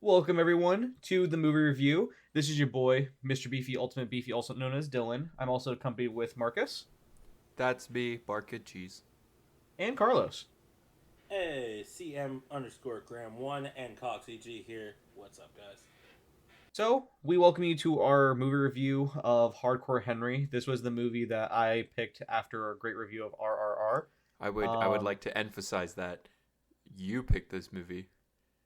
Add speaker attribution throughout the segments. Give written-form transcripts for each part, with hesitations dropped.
Speaker 1: Welcome everyone to the movie review. This is your boy, Mr. Beefy, Ultimate Beefy, also known as Dylan. I'm also accompanied with Marcus
Speaker 2: That's me, Barkid Cheese.
Speaker 1: and Carlos.
Speaker 3: Hey, CM underscore Graham1 and CoxEG here. What's up, guys?
Speaker 1: So, we welcome you to our movie review of Hardcore Henry. This was the movie that I picked after a great review of RRR.
Speaker 2: I would like to emphasize that you picked this movie.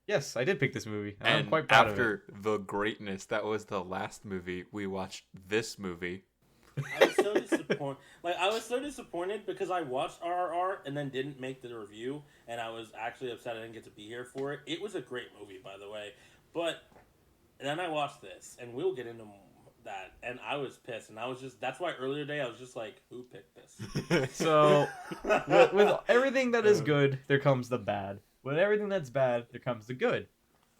Speaker 1: Yes, I did pick this movie, and I'm
Speaker 2: And
Speaker 1: quite proud of it.
Speaker 2: after the greatness that was the last movie, we watched this movie.
Speaker 3: I was so disappointed. I was so disappointed because I watched RRR and then didn't make the review, and I was actually upset I didn't get to be here for it. It was a great movie, by the way, but then I watched this, and we'll get into that, and I was pissed, and that's why earlier today I was just like, who picked this?
Speaker 1: So, with everything that is good, there comes the bad. With everything that's bad, there comes the good.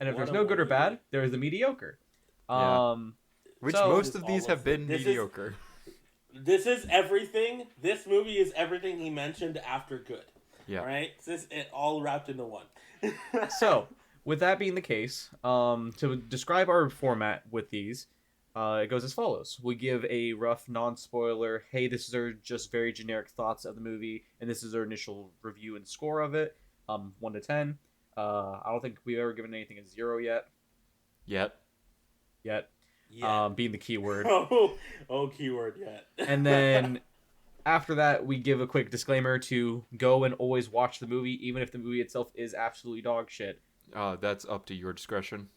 Speaker 1: And if
Speaker 3: What
Speaker 1: there's
Speaker 3: a
Speaker 1: no good or
Speaker 3: movie.
Speaker 1: bad, there is the mediocre.
Speaker 2: Yeah. Which
Speaker 1: So-
Speaker 2: most of
Speaker 3: All
Speaker 2: these
Speaker 3: of
Speaker 2: have been
Speaker 3: it. This is-
Speaker 2: mediocre.
Speaker 3: This is everything. This movie is everything he mentioned after good.
Speaker 2: Yeah.
Speaker 3: All right? This it all wrapped into one.
Speaker 1: So, with that being the case, to describe our format with these, it goes as follows. We give a rough, non-spoiler, hey, this is our just very generic thoughts of the movie, and this is our initial review and score of it, 1 to 10. I don't think we've ever given anything a 0 yet.
Speaker 2: Yet.
Speaker 3: Yeah.
Speaker 1: Being the key word.
Speaker 3: Keyword yet.
Speaker 1: And then after that, we give a quick disclaimer to go and always watch the movie, even if the movie itself is absolutely dog shit.
Speaker 2: That's up to your discretion.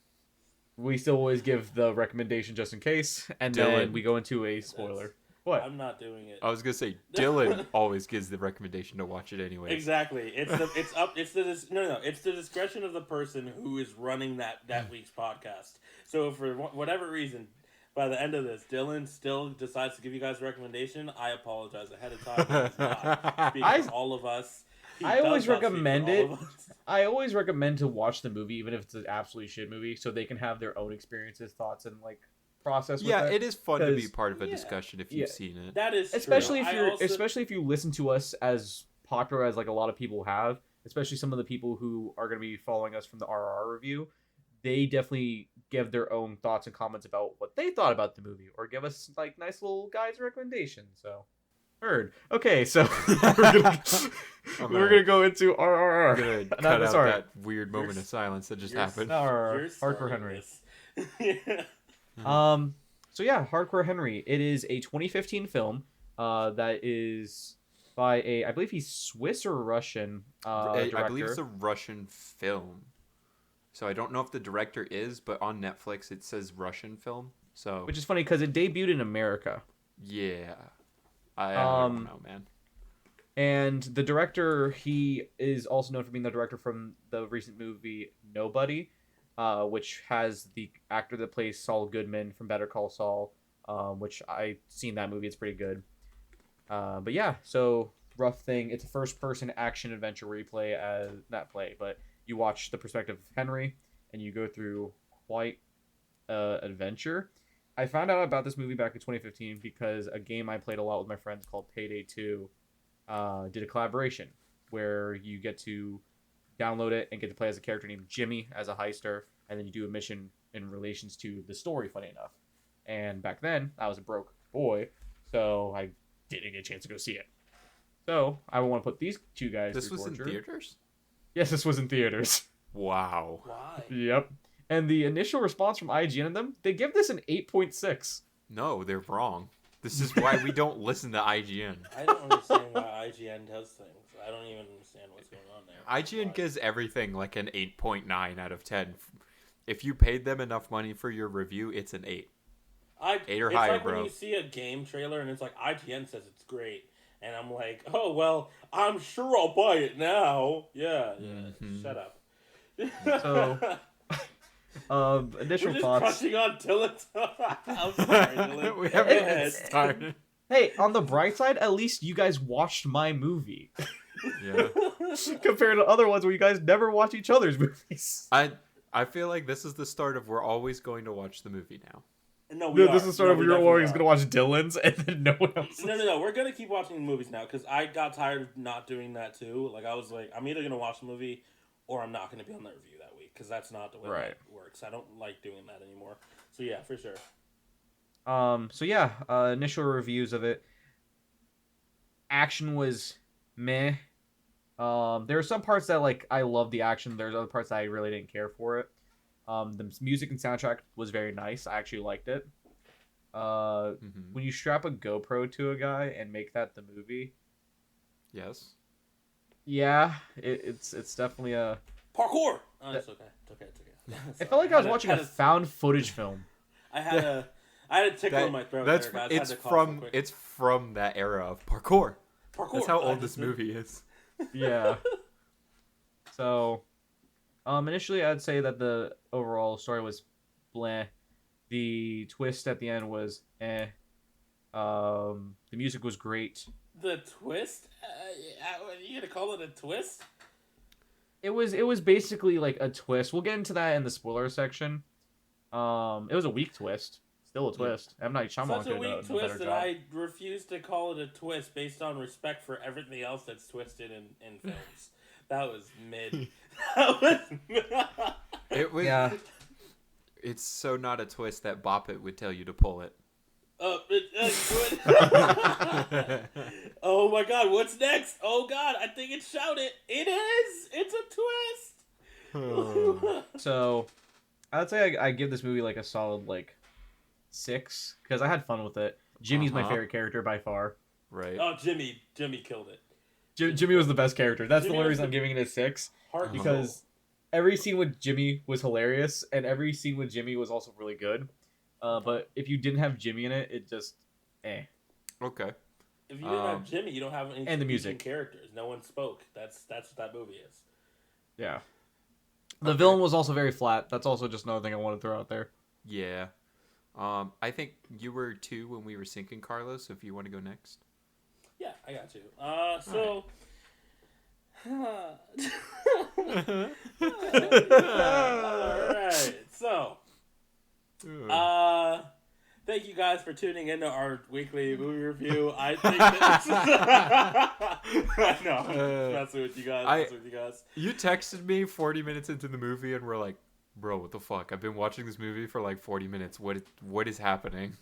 Speaker 1: We still always give the recommendation just in case, and then
Speaker 2: Dylan.
Speaker 1: we go into a spoiler. What?
Speaker 3: I'm not doing it.
Speaker 2: I was gonna say Dylan always gives the recommation to watch it anyways.
Speaker 3: Exactly. It's the discretion of the person who is running that week's podcast. So if for whatever reason, by the end of this, Dylan still decides to give you guys a recommendation, I apologize ahead of time. He's not speaking for all of us.
Speaker 1: I always
Speaker 3: does not speak for
Speaker 1: recommend
Speaker 3: all
Speaker 1: it.
Speaker 3: of us.
Speaker 1: I always recommend to watch the movie, even if it's an absolutely shit movie, so they can have their own experiences, thoughts, and process. With
Speaker 2: Yeah,
Speaker 1: it.
Speaker 2: it is fun to be
Speaker 1: 'Cause-
Speaker 2: part of a
Speaker 3: yeah.
Speaker 2: discussion if
Speaker 1: Yeah.
Speaker 2: you've seen it.
Speaker 3: That is
Speaker 1: especially
Speaker 3: true.
Speaker 1: if you're,
Speaker 3: I also-
Speaker 1: especially if you listen to us as popular as a lot of people have, especially some of the people who are going to be following us from the RR review. They definitely give their own thoughts and comments about what they thought about the movie, or give us nice little guys' recommendations. So, heard. Okay, so we're gonna go into RRR.
Speaker 2: I'm gonna cut out
Speaker 1: sorry.
Speaker 2: that weird moment of silence that just
Speaker 3: you're-
Speaker 2: happened.
Speaker 1: RRR.
Speaker 3: You're
Speaker 1: Hardcore
Speaker 3: starting
Speaker 1: Henry.
Speaker 3: this.
Speaker 1: So yeah, Hardcore Henry. It is a 2015 film. That is by I believe he's Swiss or Russian. Director.
Speaker 2: I believe it's a Russian film. So I don't know if the director is, but on Netflix it says Russian film. So
Speaker 1: Which is funny because it debuted in America.
Speaker 2: yeah, I don't know, man.
Speaker 1: And the director, he is also known for being the director from the recent movie Nobody, which has the actor that plays Saul Goodman from Better Call Saul, which I've seen that movie. It's pretty good. But yeah, so rough thing. It's a first-person action adventure where you but you watch the perspective of Henry, and you go through quite adventure. I found out about this movie back in 2015 because a game I played a lot with my friends called Payday 2 did a collaboration where you get to download it and get to play as a character named Jimmy as a heister, and then you do a mission in relations to the story, funny enough. And back then, I was a broke boy, so I didn't get a chance to go see it. So, I want to put these two guys
Speaker 2: This
Speaker 1: through
Speaker 2: was in
Speaker 1: torture.
Speaker 2: theaters?
Speaker 1: Yes, this was in theaters.
Speaker 2: Wow.
Speaker 3: Why?
Speaker 1: Yep. And the initial response from IGN and them, they give this an 8.6.
Speaker 2: No, they're wrong. This is why we don't listen to IGN.
Speaker 3: I don't understand why IGN does things. I don't even understand what's going on there.
Speaker 2: IGN
Speaker 3: Why?
Speaker 2: gives everything like an 8.9 out of 10. If you paid them enough money for your review, it's an 8. 8 or
Speaker 3: it's
Speaker 2: higher,
Speaker 3: like
Speaker 2: bro.
Speaker 3: when you see a game trailer and it's like IGN says it's great, and I'm like, oh well, I'm sure I'll buy it now. Yeah.
Speaker 2: Mhm.
Speaker 3: Shut up.
Speaker 1: So, initial
Speaker 3: We're just
Speaker 1: thoughts.
Speaker 3: crushing on Dylan. I'm sorry, Dylan.
Speaker 2: we
Speaker 3: Go
Speaker 2: haven't even
Speaker 3: ahead.
Speaker 2: started.
Speaker 1: Hey, on the bright side, at least you guys watched my movie.
Speaker 2: Yeah.
Speaker 1: Compared to other ones where you guys never watch each other's movies.
Speaker 2: I feel like this is the start of we're always going to watch the movie now.
Speaker 3: No,
Speaker 1: No, this is the start of
Speaker 3: we
Speaker 1: you're
Speaker 3: definitely
Speaker 1: always
Speaker 3: are.
Speaker 1: going to watch Dylan's and then no one else.
Speaker 3: No. We're gonna keep watching the movies now because I got tired of not doing that too. Like I was like, I'm either gonna watch the movie or I'm not gonna be on the review that week. because that's not the way that works. I don't like doing that anymore. So yeah, for sure.
Speaker 1: Initial reviews of it. Action was meh. There are some parts that like I love the action. There's other parts that I really didn't care for it. The music and soundtrack was very nice. I actually liked it. When you strap a GoPro to a guy and make that the movie,
Speaker 2: yes,
Speaker 1: yeah, it's definitely a
Speaker 3: parkour. Oh, it's okay.
Speaker 1: It felt like I was watching a found footage film.
Speaker 3: I had a tickle in my throat.
Speaker 2: It's from that era of parkour. That's how old this movie is.
Speaker 1: Yeah. So, initially I'd say that the overall story was bleh. The twist at the end was eh. The music was great.
Speaker 3: The twist? Are you gonna call it a twist?
Speaker 1: It was basically like a twist. We'll get into that in the spoiler section. It was a weak twist. Still a twist. M. Night Shyamalan
Speaker 3: Such a weak twist that I refuse to call it a twist based on respect for everything else that's twisted in films. That was mid.
Speaker 2: It was. Yeah. It's so not a twist that Bop It would tell you to pull it.
Speaker 3: Oh my god, what's next? Oh god, I think it's Shout It. It is! It's a twist!
Speaker 1: So, I'd say I give this movie like a solid like 6 because I had fun with it. Jimmy's my favorite character by far.
Speaker 2: Right.
Speaker 3: Oh, Jimmy killed it.
Speaker 1: Jimmy was the best character. That's the only reason I'm giving it a 6. Because every scene with Jimmy was hilarious, and every scene with Jimmy was also really good. But if you didn't have Jimmy in it, it just
Speaker 2: Okay.
Speaker 3: If you didn't have Jimmy, you don't have any
Speaker 1: and the music
Speaker 3: characters. No one spoke. That's what that movie is.
Speaker 1: Yeah. The villain was also very flat. That's also just another thing I want to throw out there.
Speaker 2: Yeah. I think you were 2 when we were syncing, Carlos. If you want to go next.
Speaker 3: Yeah, I got you. So. Alright, so thank you guys for tuning into our weekly movie review. I think that I know, messing with you guys.
Speaker 2: You texted me 40 minutes into the movie and we're like, bro, what the fuck? I've been watching this movie for like 40 minutes. What is happening?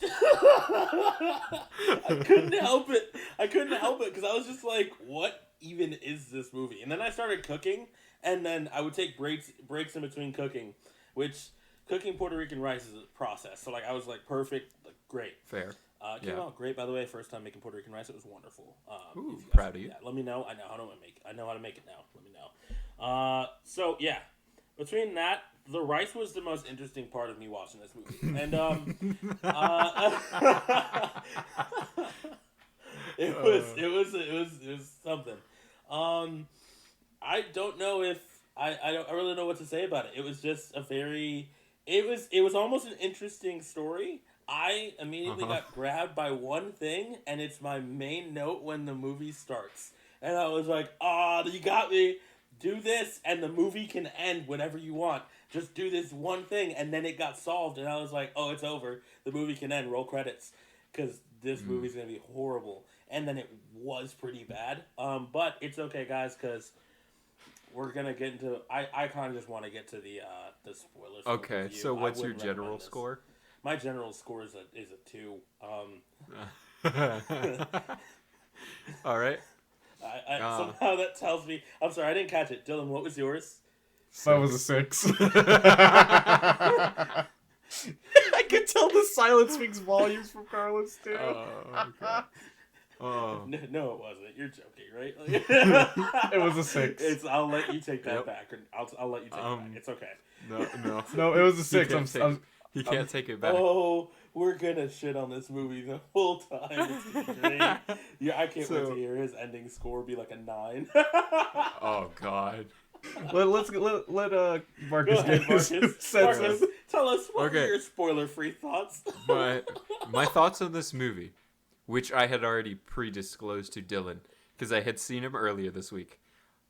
Speaker 3: I couldn't help it because I was just like, what even is this movie? And then I started cooking, and then I would take breaks in between cooking, which cooking Puerto Rican rice is a process. So like I was like perfect, like great.
Speaker 2: Fair.
Speaker 3: Came out great, by the way. First time making Puerto Rican rice, it was wonderful.
Speaker 2: Ooh, proud of you.
Speaker 3: Yeah, let me know. I know how to make it now. Let me know. So yeah, between that, the rice was the most interesting part of me watching this movie, and it was something. I don't know if I really know what to say about it. It was just it was almost an interesting story. I immediately got grabbed by one thing, and it's my main note when the movie starts, and I was like, you got me. Do this, and the movie can end whenever you want. Just do this one thing, and then it got solved, and I was like, oh, it's over. The movie can end. Roll credits. Because this movie's going to be horrible. And then it was pretty bad. But it's okay, guys, because we're going to get into... I kind of just want to get to the spoilers.
Speaker 2: Okay, so what's your general score?
Speaker 3: My general score is a 2.
Speaker 2: All right.
Speaker 3: Somehow that tells me... I'm sorry, I didn't catch it. Dylan, what was yours?
Speaker 1: That was a 6. I could tell the silence speaks volumes from Carlos, too.
Speaker 2: Okay.
Speaker 3: No, it wasn't. You're joking, right?
Speaker 1: It was a 6.
Speaker 3: I'll let you take that back. I'll let you take it back. It's okay.
Speaker 1: No, it was a 6.
Speaker 2: He can't take it back.
Speaker 3: Oh, we're gonna shit on this movie the whole time. It's gonna be great. Yeah, I can't wait to hear his ending score be like a 9.
Speaker 2: Oh God.
Speaker 1: Let Marcus get his
Speaker 3: Marcus, tell us what are your spoiler-free thoughts.
Speaker 2: My thoughts on this movie, which I had already pre-disclosed to Dylan because I had seen him earlier this week.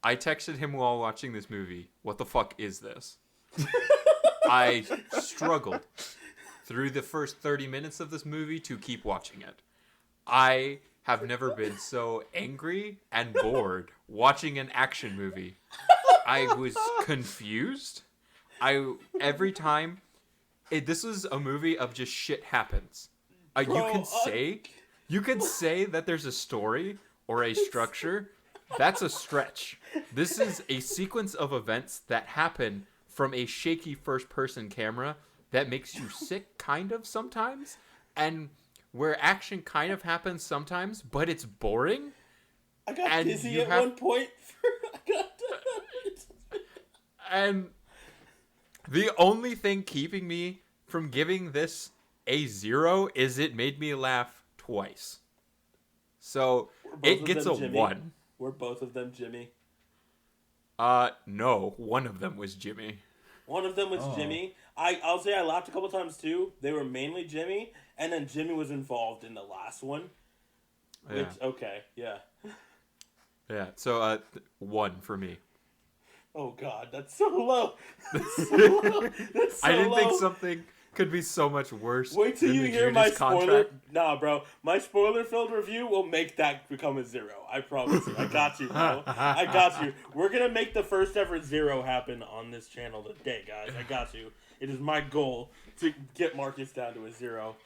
Speaker 2: I texted him while watching this movie, "What the fuck is this?" I struggled through the first 30 minutes of this movie to keep watching it. I have never been so angry and bored watching an action movie. I was confused. every time this was a movie of just shit happens.
Speaker 3: Bro,
Speaker 2: You could say that there's a story or a structure. That's a stretch. This is a sequence of events that happen from a shaky first-person camera that makes you sick kind of sometimes, and where action kind of happens sometimes, but it's boring.
Speaker 3: I got
Speaker 2: And
Speaker 3: dizzy
Speaker 2: you
Speaker 3: at
Speaker 2: have-
Speaker 3: one point.
Speaker 2: And the only thing keeping me from giving this a 0 is it made me laugh twice. So it gets a 1.
Speaker 3: Were both of them Jimmy?
Speaker 2: No, one of them was Jimmy.
Speaker 3: One of them was
Speaker 1: Oh.
Speaker 3: Jimmy. I'll say I laughed a couple times too. They were mainly Jimmy, and then Jimmy was involved in the last one. Which, okay, yeah.
Speaker 2: Yeah. So 1 for me.
Speaker 3: Oh God, that's so low. That's so low. That's so
Speaker 2: I didn't
Speaker 3: low.
Speaker 2: think something could be so much worse.
Speaker 3: Wait till
Speaker 2: than
Speaker 3: you
Speaker 2: the
Speaker 3: hear my
Speaker 2: Judas
Speaker 3: spoiler.
Speaker 2: contract.
Speaker 3: Nah, bro. My spoiler-filled review will make that become a 0. I promise you. I got you, bro. I got you. We're gonna make the first ever 0 happen on this channel today, guys. I got you. It is my goal to get Marcus down to a 0.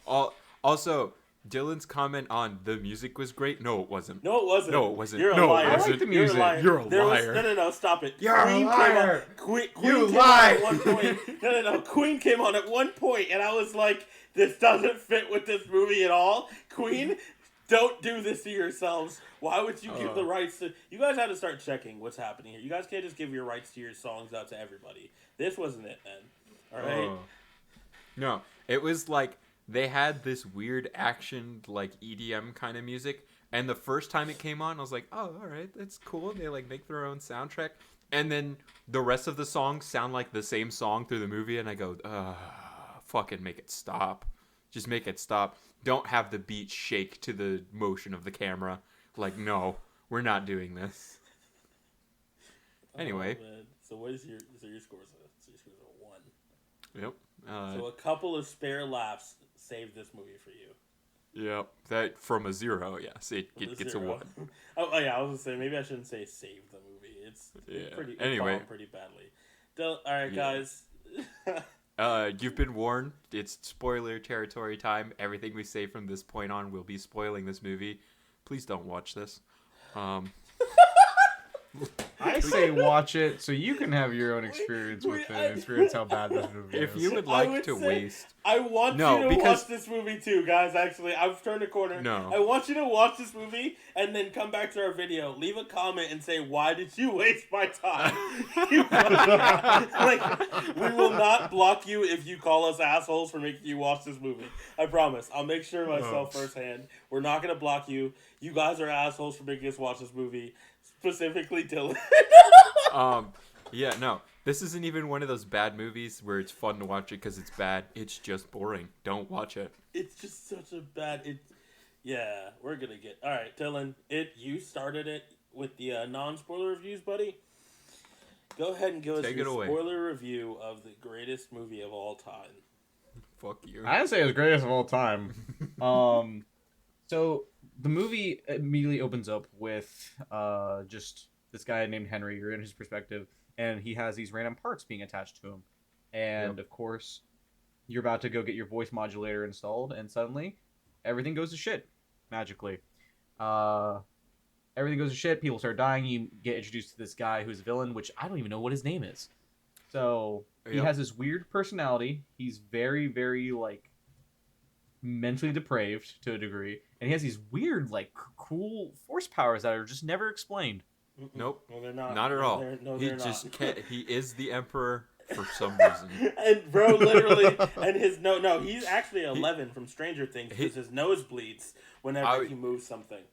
Speaker 2: Also, Dylan's comment on the music was great. No, it wasn't.
Speaker 3: No, it wasn't.
Speaker 2: No, it wasn't.
Speaker 3: You're a
Speaker 2: No, it
Speaker 3: liar.
Speaker 2: wasn't.
Speaker 1: I like the
Speaker 3: You're a
Speaker 1: music.
Speaker 3: liar.
Speaker 2: You're a
Speaker 3: There
Speaker 2: liar.
Speaker 3: No, stop it.
Speaker 1: You're a
Speaker 3: Queen
Speaker 1: liar.
Speaker 3: Queen
Speaker 1: You
Speaker 3: came
Speaker 1: lie.
Speaker 3: on at one point. No. Queen came on at one point, and I was like, this doesn't fit with this movie at all. Queen, don't do this to yourselves. Why would you give the rights to... You guys had to start checking what's happening here. You guys can't just give your rights to your songs out to everybody. This wasn't it, man. All right?
Speaker 2: No, it was like they had this weird action, like EDM kind of music. And the first time it came on, I was like, oh, all right, that's cool. They like make their own soundtrack. And then the rest of the songs sound like the same song through the movie. And I go, fucking make it stop. Just make it stop. Don't have the beat shake to the motion of the camera. Like, no, we're not doing this. Anyway.
Speaker 3: Oh, so what is your score? So your score's a 1.
Speaker 2: Yep.
Speaker 3: So a couple of spare laughs saved this movie for you.
Speaker 2: Yep. That from a 0, yes, it gets a 1.
Speaker 3: Oh yeah, I was gonna say maybe I shouldn't say save the movie. It's
Speaker 2: Yeah.
Speaker 3: pretty
Speaker 2: Anyway.
Speaker 3: bombed pretty badly. All right,
Speaker 2: Yeah.
Speaker 3: guys.
Speaker 2: You've been warned. It's spoiler territory time. Everything we say from this point on will be spoiling this movie. Please don't watch this.
Speaker 1: I say watch it so you can have your own experience with it. Experience how bad this movie
Speaker 2: If
Speaker 1: is.
Speaker 2: you would
Speaker 3: I
Speaker 2: like
Speaker 3: would
Speaker 2: to
Speaker 3: say-
Speaker 2: waste...
Speaker 3: I want
Speaker 2: No,
Speaker 3: you to
Speaker 2: because-
Speaker 3: watch this movie too, guys. Actually, I've turned a corner.
Speaker 2: No.
Speaker 3: I want you to watch this movie and then come back to our video. Leave a comment and say, "Why did you waste my time?" Like, we will not block you if you call us assholes for making you watch this movie. I promise. I'll make sure myself firsthand. We're not gonna block you. You guys are assholes for making us watch this movie. Specifically, Dylan.
Speaker 2: Yeah, no. This isn't even one of those bad movies where it's fun to watch it because it's bad. It's just boring. Don't watch it.
Speaker 3: It's just such a bad. Yeah, we're gonna get. All right, Dylan. You started it with the non-spoiler reviews, buddy. Go ahead and give us
Speaker 2: Take
Speaker 3: your
Speaker 2: it away.
Speaker 3: spoiler review of the greatest movie of all time.
Speaker 2: Fuck you.
Speaker 1: I didn't say it was greatest of all time. So the movie immediately opens up with just this guy named Henry. You're in his perspective, and he has these random parts being attached to him. And of course, you're about to go get your voice modulator installed, and suddenly everything goes to shit magically. Everything goes to shit. People start dying. You get introduced to this guy who's a villain, which I don't even know what his name is. So he
Speaker 2: Yep.
Speaker 1: has this weird personality. He's very, very like mentally depraved to a degree, and he has these weird, like, cool force powers that are just never explained.
Speaker 2: Nope.
Speaker 3: No, they're not.
Speaker 2: Not at all.
Speaker 3: They're not.
Speaker 2: He is the emperor for some reason.
Speaker 3: And bro, literally, and his no, he's actually 11 from Stranger Things because his nose bleeds whenever he moves something.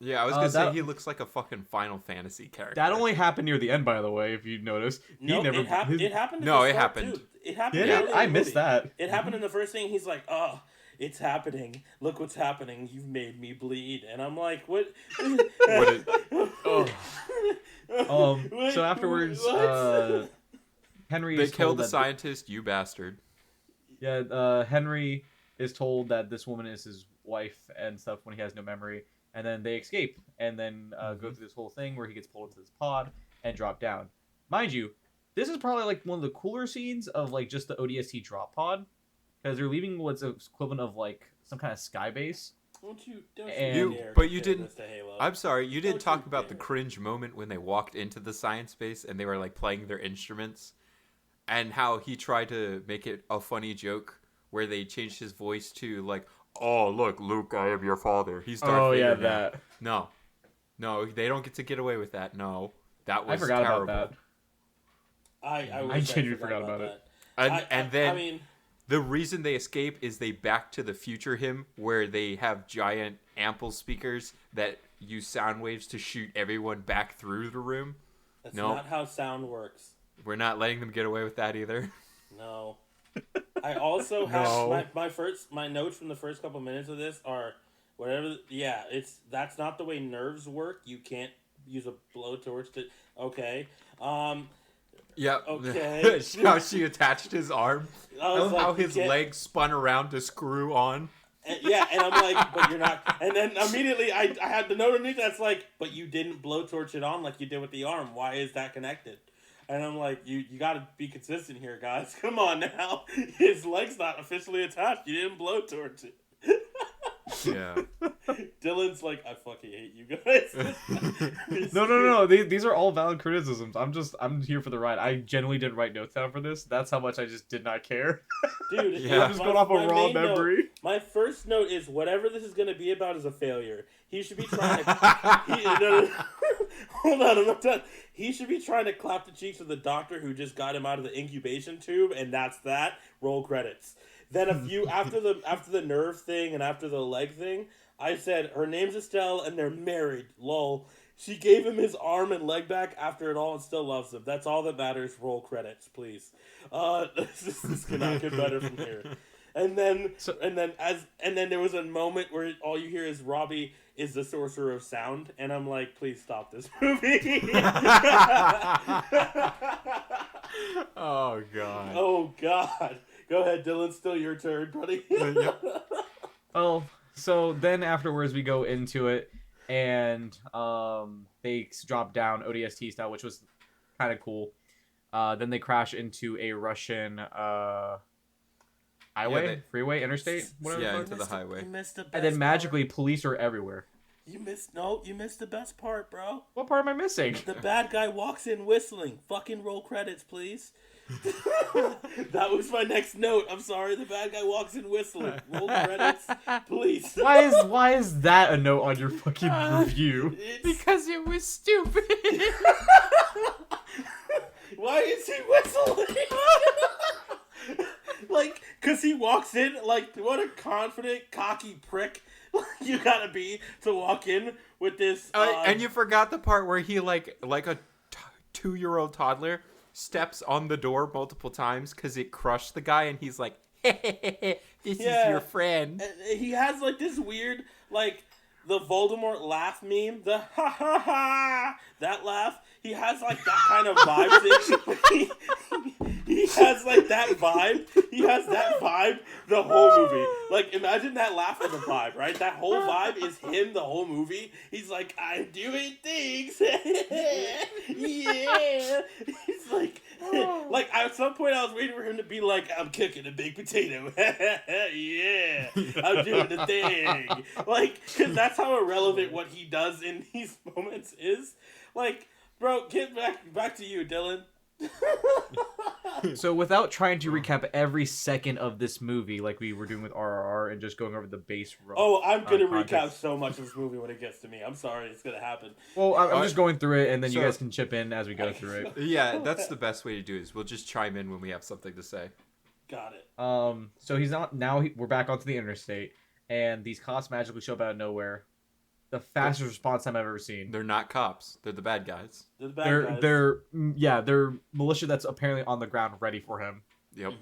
Speaker 2: Yeah, I was gonna say
Speaker 1: that-
Speaker 2: he looks like a fucking Final Fantasy character.
Speaker 1: That only happened near the end, by the way, if you notice.
Speaker 3: No,
Speaker 1: he never.
Speaker 3: it happened. It happened. At
Speaker 2: No,
Speaker 3: the
Speaker 2: it
Speaker 3: start,
Speaker 2: happened.
Speaker 3: Too. It happened.
Speaker 1: Did
Speaker 3: early
Speaker 1: it?
Speaker 3: in
Speaker 1: I
Speaker 3: the
Speaker 1: missed
Speaker 3: movie.
Speaker 1: that.
Speaker 3: It happened in the first thing. He's like, "Oh, it's happening. Look what's happening. You've made me bleed." And I'm like, "What?"
Speaker 1: So afterwards,
Speaker 3: What?
Speaker 1: Henry
Speaker 2: They
Speaker 1: is
Speaker 2: killed
Speaker 1: told
Speaker 2: the
Speaker 1: that
Speaker 2: scientist, you bastard.
Speaker 1: Henry is told that this woman is his wife and stuff when he has no memory, and then they escape and then go through this whole thing where he gets pulled into this pod and dropped down. Mind you, this is probably like one of the cooler scenes of like just the ODST drop pod, because they're leaving what's equivalent of like some kind of sky base.
Speaker 3: Don't you
Speaker 1: And-
Speaker 3: dare
Speaker 2: But you
Speaker 3: compare
Speaker 2: didn't.
Speaker 3: this to Halo.
Speaker 2: I'm sorry, you didn't
Speaker 3: Don't
Speaker 2: talk
Speaker 3: you
Speaker 2: about the
Speaker 3: dare.
Speaker 2: cringe moment when they walked into the science base and they were like playing their instruments, and how he tried to make it a funny joke where they changed his voice to like, "Oh, look, Luke, I am your father." He's Darth Vader now. No, they don't get away with that. No, that was
Speaker 1: I forgot
Speaker 2: terrible.
Speaker 1: about that.
Speaker 3: I
Speaker 1: I genuinely forgot about it.
Speaker 2: And then
Speaker 3: I mean,
Speaker 2: the reason they escape is they Back to the Future him, where they have giant ample speakers that use sound waves to shoot everyone back through the room.
Speaker 3: that's
Speaker 2: No.
Speaker 3: not how sound works.
Speaker 2: We're not letting them get away with that either.
Speaker 3: No. I also have
Speaker 2: No.
Speaker 3: my notes from the first couple minutes of this are whatever. Yeah, that's not the way nerves work. You can't use a blowtorch to. Okay.
Speaker 2: Yep.
Speaker 3: Okay.
Speaker 2: How she attached his arm.
Speaker 3: I was like,
Speaker 2: How
Speaker 3: you
Speaker 2: his
Speaker 3: can't-
Speaker 2: legs spun around to screw on.
Speaker 3: And, yeah, and I'm like, but you're not. And then immediately I had the note underneath that's like, but you didn't blowtorch it on like you did with the arm. Why is that connected? And I'm like, you got to be consistent here, guys. Come on now. His leg's not officially attached. You didn't blowtorch it.
Speaker 2: Yeah.
Speaker 3: Dylan's like, I fucking hate you guys.
Speaker 1: No. These are all valid criticisms. I'm here for the ride. I genuinely didn't write notes down for this. That's how much I just did not care.
Speaker 3: Dude,
Speaker 2: Yeah.
Speaker 1: I'm just going off a raw
Speaker 3: main
Speaker 1: memory.
Speaker 3: Note, my first note is whatever this is going to be about is a failure. He should be trying to. No. Hold on, I'm not done. He should be trying to clap the cheeks of the doctor who just got him out of the incubation tube, and that's that. Roll credits. Then a few after the nerve thing and after the leg thing, I said her name's Estelle and they're married. Lol. She gave him his arm and leg back after it all and still loves him. That's all that matters. Roll credits, please. This cannot get better from here. And then there was a moment where all you hear is Robbie is the sorcerer of sound, and I'm like, please stop this movie.
Speaker 2: Oh god.
Speaker 3: Oh God. Go ahead, Dylan. Still your turn, buddy.
Speaker 1: Oh, so then afterwards we go into it, and they drop down ODST style, which was kind of cool. Then they crash into a Russian highway, freeway, interstate, whatever.
Speaker 2: Yeah,
Speaker 1: the
Speaker 2: into
Speaker 1: fuck.
Speaker 2: the highway.
Speaker 3: You missed the best
Speaker 1: And then magically,
Speaker 3: part.
Speaker 1: police are everywhere.
Speaker 3: You missed the best part, bro.
Speaker 1: What part am I missing?
Speaker 3: The bad guy walks in whistling. Fucking roll credits, please. That was my next note. I'm sorry, the bad guy walks in whistling. Roll credits, please.
Speaker 1: Why is that a note on your fucking review?
Speaker 2: Because it was stupid.
Speaker 3: Why is he whistling? Like, cause he walks in like, what a confident, cocky prick you gotta be to walk in with this.
Speaker 2: And you forgot the part where he like a 2-year-old toddler steps on the door multiple times because it crushed the guy, and he's like, "This is your friend."
Speaker 3: He has like this weird, like the Voldemort laugh meme, the ha ha ha, that laugh. He has like that kind of vibe. He has like that vibe. He has that vibe the whole movie. Like, imagine that laugh as a vibe, right? That whole vibe is him the whole movie. He's like, I'm doing things. Yeah. He's like at some point I was waiting for him to be like, I'm cooking a big potato. Yeah. I'm doing the thing. Like, because that's how irrelevant what he does in these moments is. Like, bro, get back to you, Dylan.
Speaker 1: So without trying to recap every second of this movie like we were doing with RRR and just going over the base
Speaker 3: Oh, I'm gonna recap
Speaker 1: context.
Speaker 3: so much of this movie when it gets to me. I'm sorry, it's gonna happen.
Speaker 1: Well, I'm just going through it, and then you
Speaker 2: So-
Speaker 1: guys can chip in as we go through it.
Speaker 2: Yeah, that's the best way to do it. Is we'll just chime in when we have something to say.
Speaker 3: Got it.
Speaker 1: So he's not now. We're back onto the interstate, and these cops magically show up out of nowhere. The fastest response time I've ever seen.
Speaker 2: They're not cops. They're the bad guys.
Speaker 3: They're the bad guys.
Speaker 1: They're militia that's apparently on the ground ready for him.
Speaker 2: Yep.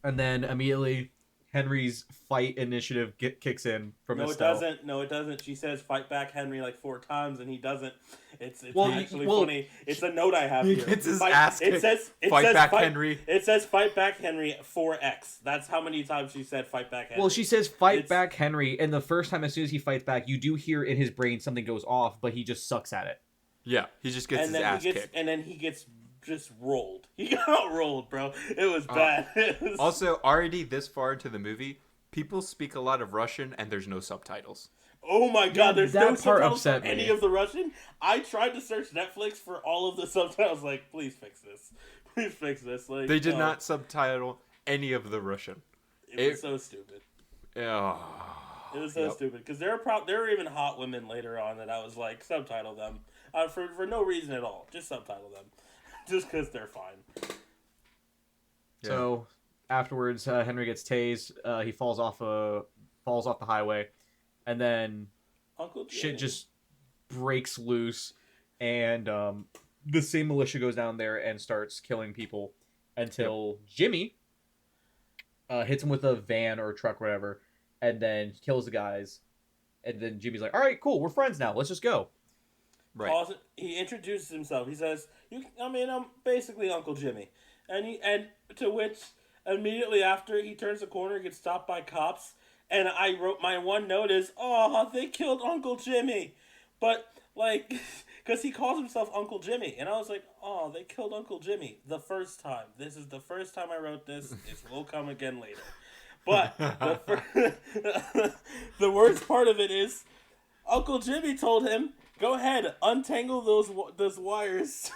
Speaker 1: And then immediately Henry's fight initiative kicks in from
Speaker 3: No, it
Speaker 1: Estelle.
Speaker 3: doesn't. No, it doesn't. She says fight back Henry like 4 times, and he doesn't. It's
Speaker 1: Well,
Speaker 3: actually
Speaker 1: well,
Speaker 3: funny. It's a note I have
Speaker 2: he
Speaker 3: here.
Speaker 2: gets his
Speaker 3: Fight-
Speaker 2: ass kicked.
Speaker 3: It says
Speaker 2: Fight back
Speaker 3: fight,
Speaker 2: Henry.
Speaker 3: It says fight back Henry 4x. That's how many times she said fight back Henry.
Speaker 1: Well, she says fight
Speaker 3: It's-
Speaker 1: back Henry, and the first time as soon as he fights back, you do hear in his brain something goes off, but he just sucks at it.
Speaker 2: Yeah, he just gets
Speaker 3: and
Speaker 2: his
Speaker 3: then
Speaker 2: ass
Speaker 3: he gets
Speaker 2: kicked.
Speaker 3: and then he gets just rolled. He got rolled, bro. It was bad. It was...
Speaker 2: Also, already this far into the movie, people speak a lot of Russian and there's no subtitles.
Speaker 3: Oh my god, there's
Speaker 1: that
Speaker 3: no
Speaker 1: part
Speaker 3: subtitles for
Speaker 1: upset
Speaker 3: any
Speaker 1: me.
Speaker 3: of the Russian. I tried to search Netflix for all of the subtitles. Like, please fix this. Please fix this. Like,
Speaker 2: They did
Speaker 3: no.
Speaker 2: not subtitle any of the Russian.
Speaker 3: It was so stupid.
Speaker 2: Oh,
Speaker 3: It was so stupid because there were even hot women later on that I was like, subtitle them for no reason at all. Just subtitle them, just because they're fine.
Speaker 1: So afterwards, Henry gets tased. He falls off the highway, and then
Speaker 3: Uncle Jimmy.
Speaker 1: shit just breaks loose, and the same militia goes down there and starts killing people until Jimmy hits him with a van or a truck, or whatever, and then kills the guys. And then Jimmy's like, "All right, cool, we're friends now. Let's just go."
Speaker 2: right.
Speaker 3: He introduces himself. He says, I'm basically Uncle Jimmy," and to which immediately after he turns the corner, gets stopped by cops. And I wrote my one note is, "Oh, they killed Uncle Jimmy," but like, because he calls himself Uncle Jimmy, and I was like, "Oh, they killed Uncle Jimmy the first time. This is the first time I wrote this. It will come again later." But the worst part of it is, Uncle Jimmy told him, "Go ahead, untangle those wires."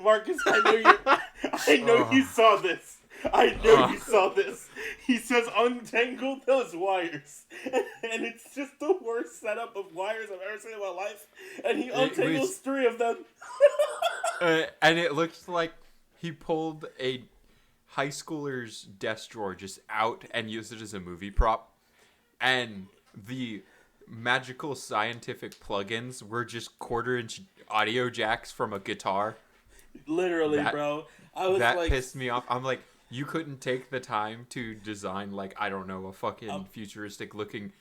Speaker 3: Marcus, I know you saw this. I know you saw this. He says, "Untangle those wires," and it's just the worst setup of wires I've ever seen in my life. And he untangles 3 of them.
Speaker 2: And it looks like he pulled a high schooler's desk drawer just out and used it as a movie prop. And the magical scientific plugins were just 1/4-inch audio jacks from a guitar.
Speaker 3: Literally, bro. I was
Speaker 2: that
Speaker 3: like,
Speaker 2: pissed me off. I'm like, you couldn't take the time to design, like, I don't know, a fucking futuristic looking.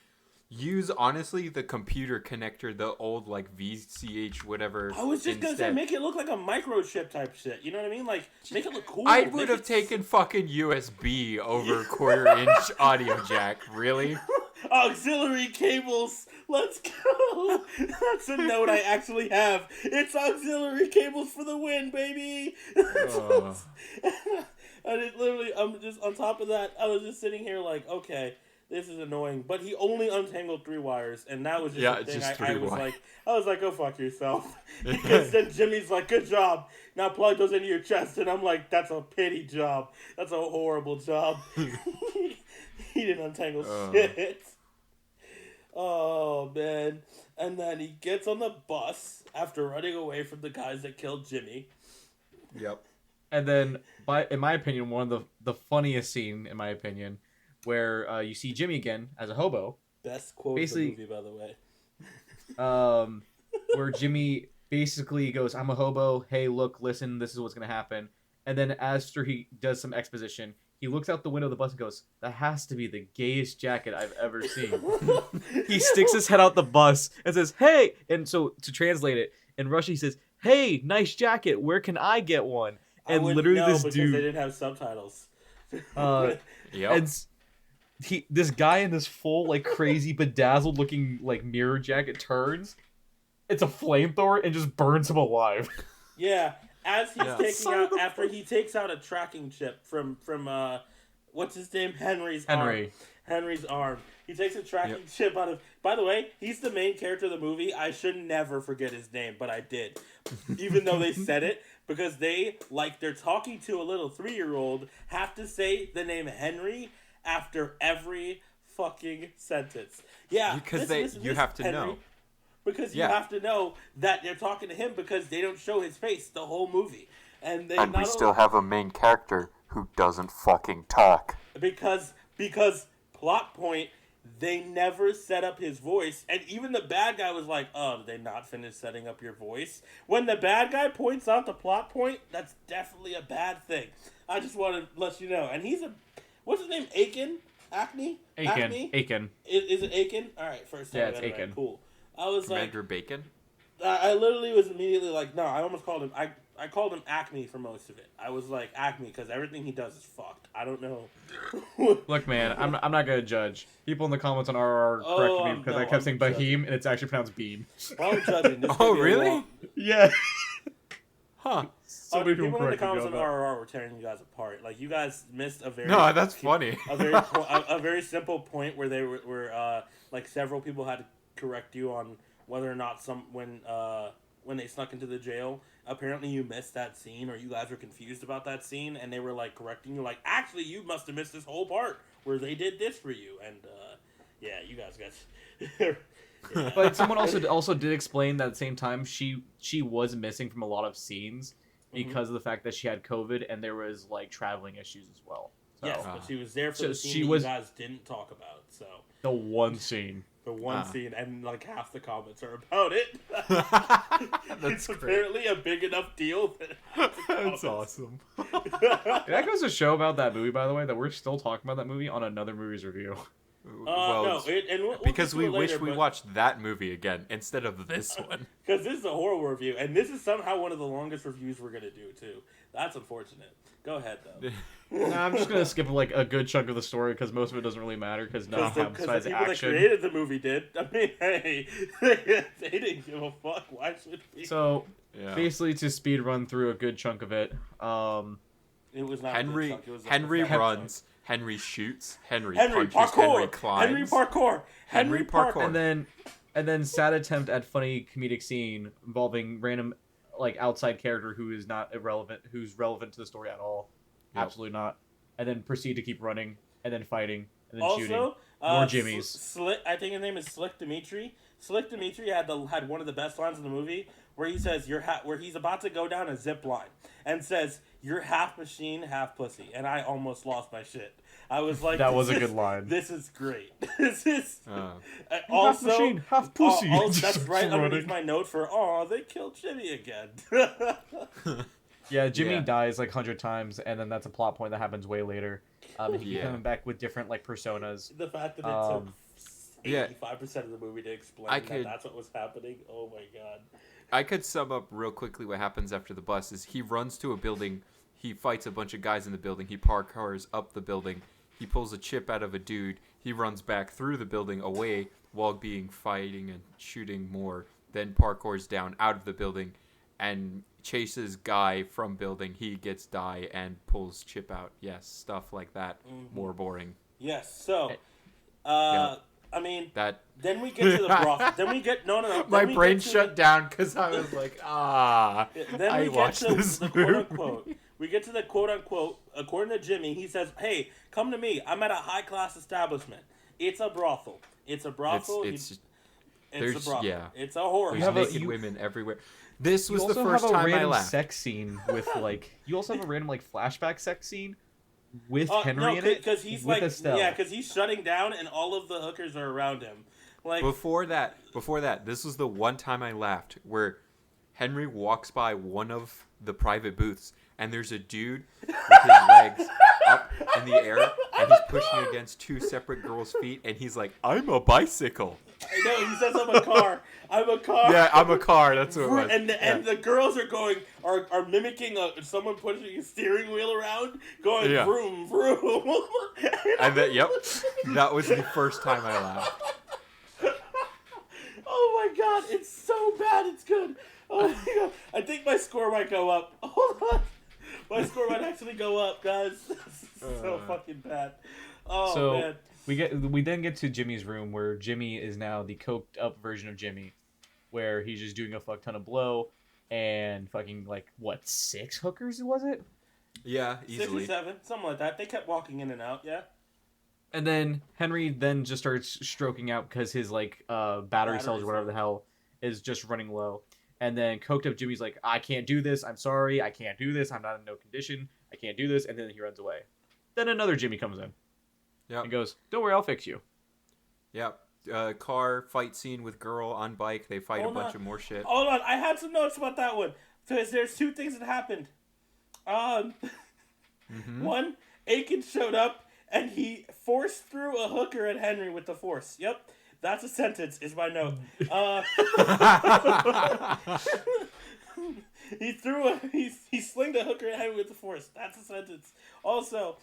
Speaker 2: Use, honestly, the computer connector, the old, like, VCH, whatever.
Speaker 3: I was just gonna say, make it look like a microchip type shit. You know what I mean? Like, make it look cool.
Speaker 2: I would have taken fucking USB over 1/4-inch audio jack. Really?
Speaker 3: Auxiliary cables. Let's go. That's a note I actually have. It's auxiliary cables for the win, baby. And it literally, I'm just on top of that. I was just sitting here like, okay, this is annoying. But he only untangled 3 wires, and that was just the thing. I was like, go fuck yourself. Because then Jimmy's like, good job. Now plug those into your chest, and I'm like, that's a pity job. That's a horrible job. He didn't untangle shit. Oh, man. And then he gets on the bus after running away from the guys that killed Jimmy.
Speaker 2: Yep.
Speaker 1: And then, in my opinion, one of the funniest scene, in my opinion, where you see Jimmy again as a hobo.
Speaker 3: Best quote of the movie, by the way.
Speaker 1: Where Jimmy basically goes, "I'm a hobo. Hey, look, listen, this is what's going to happen." And then after he does some exposition, he looks out the window of the bus and goes, "That has to be the gayest jacket I've ever seen." He sticks his head out the bus and says, "Hey!" And so, to translate it, in Russian he says, "Hey, nice jacket. Where can I get one?" And literally this dude...
Speaker 3: they didn't have subtitles.
Speaker 2: Yep.
Speaker 1: And this guy in this full, like, crazy, bedazzled looking, like, mirror jacket turns. It's a flamethrower and just burns him alive.
Speaker 3: Yeah. As he's taking out, after he takes out a tracking chip from what's his name? Henry's arm. He takes a tracking chip out of... By the way, he's the main character of the movie. I should never forget his name, but I did. Even though they said it, because they, like they're talking to a little 3-year-old, have to say the name Henry after every fucking sentence. Yeah.
Speaker 2: Because you have to
Speaker 3: Henry,
Speaker 2: know.
Speaker 3: Because you have to know that they're talking to him because they don't show his face the whole movie. And
Speaker 2: we still have a main character who doesn't fucking talk.
Speaker 3: Because plot point, they never set up his voice, and even the bad guy was like, "Oh, did they not finish setting up your voice?" When the bad guy points out the plot point, that's definitely a bad thing. I just want to let you know. And he's what's his name? Aiken? Aiken. Is it Aiken? All right, first time.
Speaker 1: Yeah, it's Aiken.
Speaker 3: Right. Cool. I was
Speaker 2: Commander Bacon?
Speaker 3: I literally was immediately like, no, I almost called him. I called him Acme for most of it. I was like Acme because everything he does is fucked. I don't know.
Speaker 1: Look, man, I'm not gonna judge. People in the comments on RR corrected me because I kept saying Bahim and it's actually pronounced Beam.
Speaker 3: Well, I'm judging. This
Speaker 2: Oh, really?
Speaker 1: Yeah.
Speaker 2: Huh.
Speaker 1: So many
Speaker 3: people in the
Speaker 1: corrected me
Speaker 3: comments
Speaker 1: on
Speaker 3: on
Speaker 1: that.
Speaker 3: RR were tearing you guys apart. Like you guys missed a very
Speaker 2: No, that's funny.
Speaker 3: a very simple point where they were like several people had to correct you on whether or not when they snuck into the jail. Apparently you missed that scene, or you guys were confused about that scene, and they were like correcting you, like actually you must have missed this whole part where they did this for you, and yeah, you guys got. Yeah.
Speaker 1: But someone also did explain that at the same time she was missing from a lot of scenes because of the fact that she had COVID and there was like traveling issues as well. So,
Speaker 3: Yes, but she was there for
Speaker 1: so
Speaker 3: the scene
Speaker 1: she
Speaker 3: that
Speaker 1: was-
Speaker 3: you guys didn't talk about. So
Speaker 1: the one scene.
Speaker 3: the one scene, and like half the comments are about it.
Speaker 2: That's
Speaker 3: It's
Speaker 2: great.
Speaker 3: apparently a big enough deal.
Speaker 2: That's awesome.
Speaker 1: That goes to show about that movie, by the way, that we're still talking about that movie on another movie's review.
Speaker 3: No, and we'll
Speaker 2: because
Speaker 3: get to
Speaker 2: we
Speaker 3: it later,
Speaker 2: wish we
Speaker 3: but-
Speaker 2: watched that movie again instead of this one.
Speaker 3: Because this is a horror review, and this is somehow one of the longest reviews we're gonna do too. That's unfortunate. Go ahead though.
Speaker 1: Nah, I'm just gonna skip like a good chunk of the story because most of it doesn't really matter because none
Speaker 3: Because
Speaker 1: besides
Speaker 3: the people that
Speaker 1: action.
Speaker 3: created the movie did. I mean, hey, they didn't give a fuck. Why should we?
Speaker 1: So
Speaker 2: Yeah.
Speaker 1: basically, to speed run through a good chunk of it,
Speaker 3: It was not a good
Speaker 2: Henry
Speaker 3: chunk, it was like
Speaker 2: Henry
Speaker 3: a fat
Speaker 2: runs. Henry shoots. Henry
Speaker 3: Henry
Speaker 2: punches.
Speaker 3: parkour.
Speaker 2: Henry climbs.
Speaker 3: Henry parkour.
Speaker 2: Henry parkour.
Speaker 1: and then sad attempt at funny comedic scene involving random like outside character who is not irrelevant, who's relevant to the story at all.
Speaker 2: Yep.
Speaker 1: Absolutely not. And then proceed to keep running and then fighting and then
Speaker 3: Also,
Speaker 1: shooting. More Jimmys.
Speaker 3: Slick, I think his name is Slick Dimitri. Slick Dimitri had one of the best lines in the movie where he says where he's about to go down a zip line and says you're half machine, half pussy, and I almost lost my shit. I was like,
Speaker 1: That was
Speaker 3: this
Speaker 1: a
Speaker 3: is-
Speaker 1: good line.
Speaker 3: This is great. This is
Speaker 1: half
Speaker 3: also
Speaker 1: machine, half pussy.
Speaker 3: that's
Speaker 1: Just
Speaker 3: right underneath
Speaker 1: running.
Speaker 3: my note for they killed Jimmy again.
Speaker 1: Yeah, Jimmy
Speaker 2: Yeah.
Speaker 1: dies like 100 times, and then that's a plot point that happens way later. He
Speaker 2: Yeah.
Speaker 1: coming back with different like personas.
Speaker 3: The fact that it
Speaker 1: Um,
Speaker 3: took
Speaker 2: yeah.
Speaker 3: 85% of the movie to explain
Speaker 2: I
Speaker 3: that
Speaker 2: could-
Speaker 3: that's what was happening. Oh my god.
Speaker 2: I could sum up real quickly what happens after the bus is he runs to a building, he fights a bunch of guys in the building, he parkours up the building, he pulls a chip out of a dude, he runs back through the building away while being fighting and shooting more, then parkours down out of the building and chases guy from building, he gets die and pulls chip out. Yes, stuff like that. More boring.
Speaker 3: Yes, so
Speaker 2: Yeah.
Speaker 3: I mean
Speaker 2: That
Speaker 3: then we get to the brothel. Then we get no. Then
Speaker 2: my
Speaker 3: we
Speaker 2: brain
Speaker 3: get to
Speaker 2: shut down because I was like,
Speaker 3: Then
Speaker 2: I
Speaker 3: we get
Speaker 2: watched
Speaker 3: to
Speaker 2: this
Speaker 3: the
Speaker 2: movie.
Speaker 3: quote unquote. We get to the quote unquote. According to Jimmy, he says, "Hey, come to me. I'm at a high class establishment. It's a brothel. It's a brothel.
Speaker 2: It's
Speaker 3: It's
Speaker 2: there's-
Speaker 3: a brothel.
Speaker 2: yeah.
Speaker 3: It's a horror.
Speaker 2: There's
Speaker 1: have a-
Speaker 2: naked women everywhere. This was
Speaker 1: You
Speaker 2: the
Speaker 1: also
Speaker 2: first
Speaker 1: have a
Speaker 2: time I
Speaker 1: random
Speaker 2: laughed.
Speaker 1: sex scene with like. You also have a random like flashback sex scene with Henry
Speaker 3: no,
Speaker 1: in it.
Speaker 3: because he's
Speaker 1: with
Speaker 3: like
Speaker 1: Estelle.
Speaker 3: yeah, because he's shutting down and all of the hookers are around him. Like
Speaker 2: Before that, this was the one time I laughed where Henry walks by one of the private booths and there's a dude with his legs up in the air and he's pushing against two separate girls' feet and he's like, "I'm a bicycle."
Speaker 3: I know he says I'm a car. I'm a car.
Speaker 2: Yeah, I'm a car. That's what it was.
Speaker 3: And the girls are mimicking someone pushing a steering wheel around, going
Speaker 2: Yeah.
Speaker 3: vroom vroom.
Speaker 2: And that, yep, that was the first time I laughed.
Speaker 3: Oh my god, it's so bad, it's good. Oh my god, I think my score might go up. Hold on, my score might actually go up, guys. This is so fucking bad. Oh
Speaker 1: So
Speaker 3: man.
Speaker 1: we then get to Jimmy's room where Jimmy is now the coked up version of Jimmy, where he's just doing a fuck ton of blow and fucking like what 6 hookers was it?
Speaker 2: Yeah,
Speaker 3: 6 or
Speaker 2: easily.
Speaker 3: 7, something like that. They kept walking in and out, yeah.
Speaker 1: And then Henry then just starts stroking out because his like battery cells or whatever the hell is just running low. And then coked up Jimmy's like, "I can't do this. I'm sorry. I can't do this. I'm not in no condition. I can't do this." And then he runs away. Then another Jimmy comes in
Speaker 2: Yep.
Speaker 1: and goes, "Don't worry, I'll fix you."
Speaker 2: Yep. Car fight scene with girl on bike. They fight
Speaker 3: Hold
Speaker 2: a bunch
Speaker 3: on.
Speaker 2: of more shit.
Speaker 3: Hold on, I had some notes about that one. Because there's 2 things that happened. One, Aiken showed up and he forced through a hooker at Henry with the force. Yep, that's a sentence, is my note. he slinged a hooker at Henry with the force. That's a sentence. Also,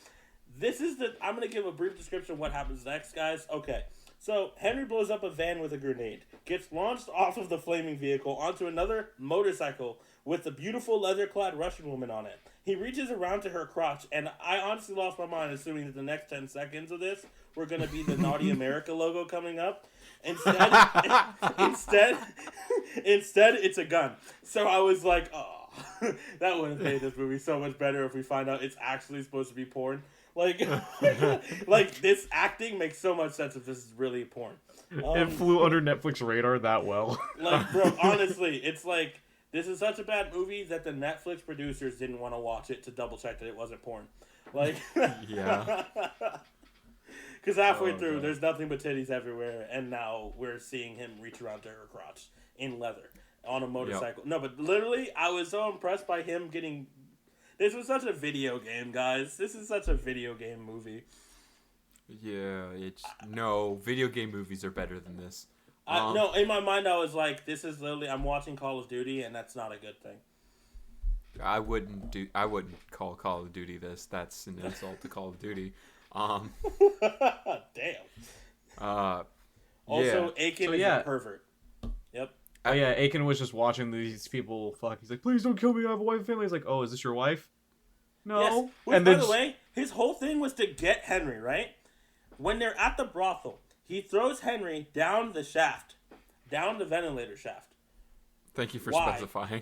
Speaker 3: I'm gonna give a brief description of what happens next, guys. Okay. So, Henry blows up a van with a grenade, gets launched off of the flaming vehicle onto another motorcycle with a beautiful leather-clad Russian woman on it. He reaches around to her crotch, and I honestly lost my mind assuming that the next 10 seconds of this were going to be the Naughty America logo coming up. Instead, it's a gun. So I was like, oh, that would have made this movie so much better if we find out it's actually supposed to be porn. Like, like this acting makes so much sense if this is really porn.
Speaker 1: It flew under Netflix radar that well.
Speaker 3: Like, bro, honestly, it's like, this is such a bad movie that the Netflix producers didn't want to watch it to double check that it wasn't porn. Like,
Speaker 2: Yeah.
Speaker 3: Because halfway through,
Speaker 1: God.
Speaker 3: there's nothing but titties everywhere, and now we're seeing him reach around to her crotch in leather on a motorcycle. No, but literally, I was so impressed by him getting. This was such a video game, guys. This is such a video game movie.
Speaker 2: Yeah, no, video game movies are better than this.
Speaker 3: No, in my mind, I was like, this is literally, I'm watching Call of Duty, and that's not a good thing.
Speaker 2: I wouldn't call Call of Duty this. That's an insult to Call of Duty.
Speaker 3: Damn.
Speaker 2: Also,
Speaker 3: Also, Aiken is a pervert. Yep.
Speaker 1: Oh yeah, Aiken was just watching these people fuck. He's like, please don't kill me. I have a wife and family. He's like, oh, is this your wife? No.
Speaker 3: Yes. Which,
Speaker 1: And
Speaker 3: by
Speaker 1: then
Speaker 3: the way, his whole thing was to get Henry, right? When they're at the brothel, he throws Henry down the shaft, down the ventilator shaft.
Speaker 2: thank you for
Speaker 3: Why?
Speaker 2: specifying.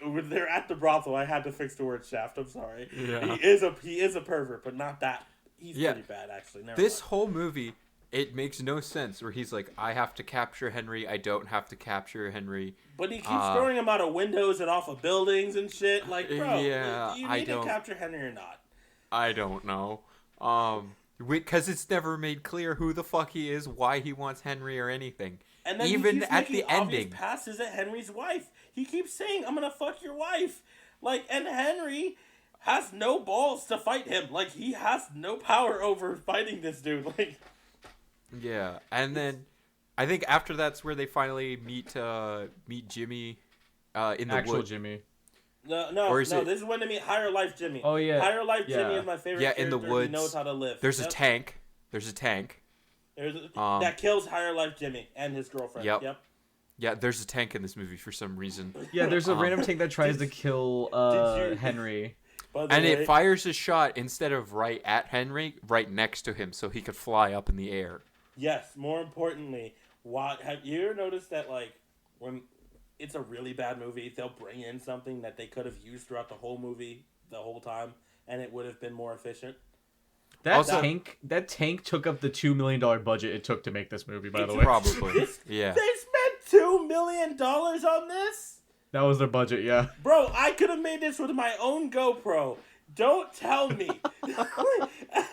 Speaker 3: When they're at the brothel, I had to fix the word shaft. I'm sorry.
Speaker 2: Yeah.
Speaker 3: He is a pervert, but not that. He's pretty bad, actually. Never
Speaker 2: This
Speaker 3: mind.
Speaker 2: whole movie, it makes no sense where he's like, I have to capture Henry. I don't have to capture Henry.
Speaker 3: But he keeps throwing him out of windows and off of buildings and shit. Like, bro,
Speaker 2: Yeah,
Speaker 3: you
Speaker 2: I
Speaker 3: need to
Speaker 2: don't-
Speaker 3: capture Henry or not.
Speaker 2: I don't know. Because it's never made clear who the fuck he is, why he wants Henry or anything.
Speaker 3: And then
Speaker 2: Even
Speaker 3: he keeps
Speaker 2: at
Speaker 3: making
Speaker 2: the
Speaker 3: obvious
Speaker 2: ending.
Speaker 3: passes at Henry's wife. He keeps saying, "I'm gonna fuck your wife," like, and Henry has no balls to fight him. Like, he has no power over fighting this dude. Like,
Speaker 2: Yeah, and then I think after that's where they finally meet Jimmy in the
Speaker 1: actual
Speaker 2: woods.
Speaker 1: Jimmy.
Speaker 3: no.
Speaker 2: Or is it-
Speaker 3: This is when they meet Higher Life Jimmy.
Speaker 1: Oh, yeah.
Speaker 3: Higher Life
Speaker 1: Yeah.
Speaker 3: Jimmy is my favorite.
Speaker 2: Yeah, in the
Speaker 3: character.
Speaker 2: woods.
Speaker 3: He knows how to live.
Speaker 2: There's
Speaker 3: Yep.
Speaker 2: a tank.
Speaker 3: That kills Higher Life Jimmy and his girlfriend.
Speaker 2: Yep. Yeah, there's a tank in this movie for some reason.
Speaker 1: Yeah, there's a random tank that tries to kill
Speaker 3: did you-
Speaker 1: Henry.
Speaker 3: By the
Speaker 2: And
Speaker 3: way,
Speaker 2: it fires a shot instead of right at Henry, right next to him, so he could fly up in the air.
Speaker 3: Yes. More importantly, have you ever noticed that, like, when it's a really bad movie, they'll bring in something that they could have used throughout the whole movie the whole time, and it would have been more efficient.
Speaker 1: That tank took up the $2 million budget it took to make this movie. By the way,
Speaker 2: Probably. Yeah.
Speaker 3: They spent $2 million on this?
Speaker 1: that was their budget. Yeah.
Speaker 3: Bro, I could have made this with my own GoPro. Don't tell me.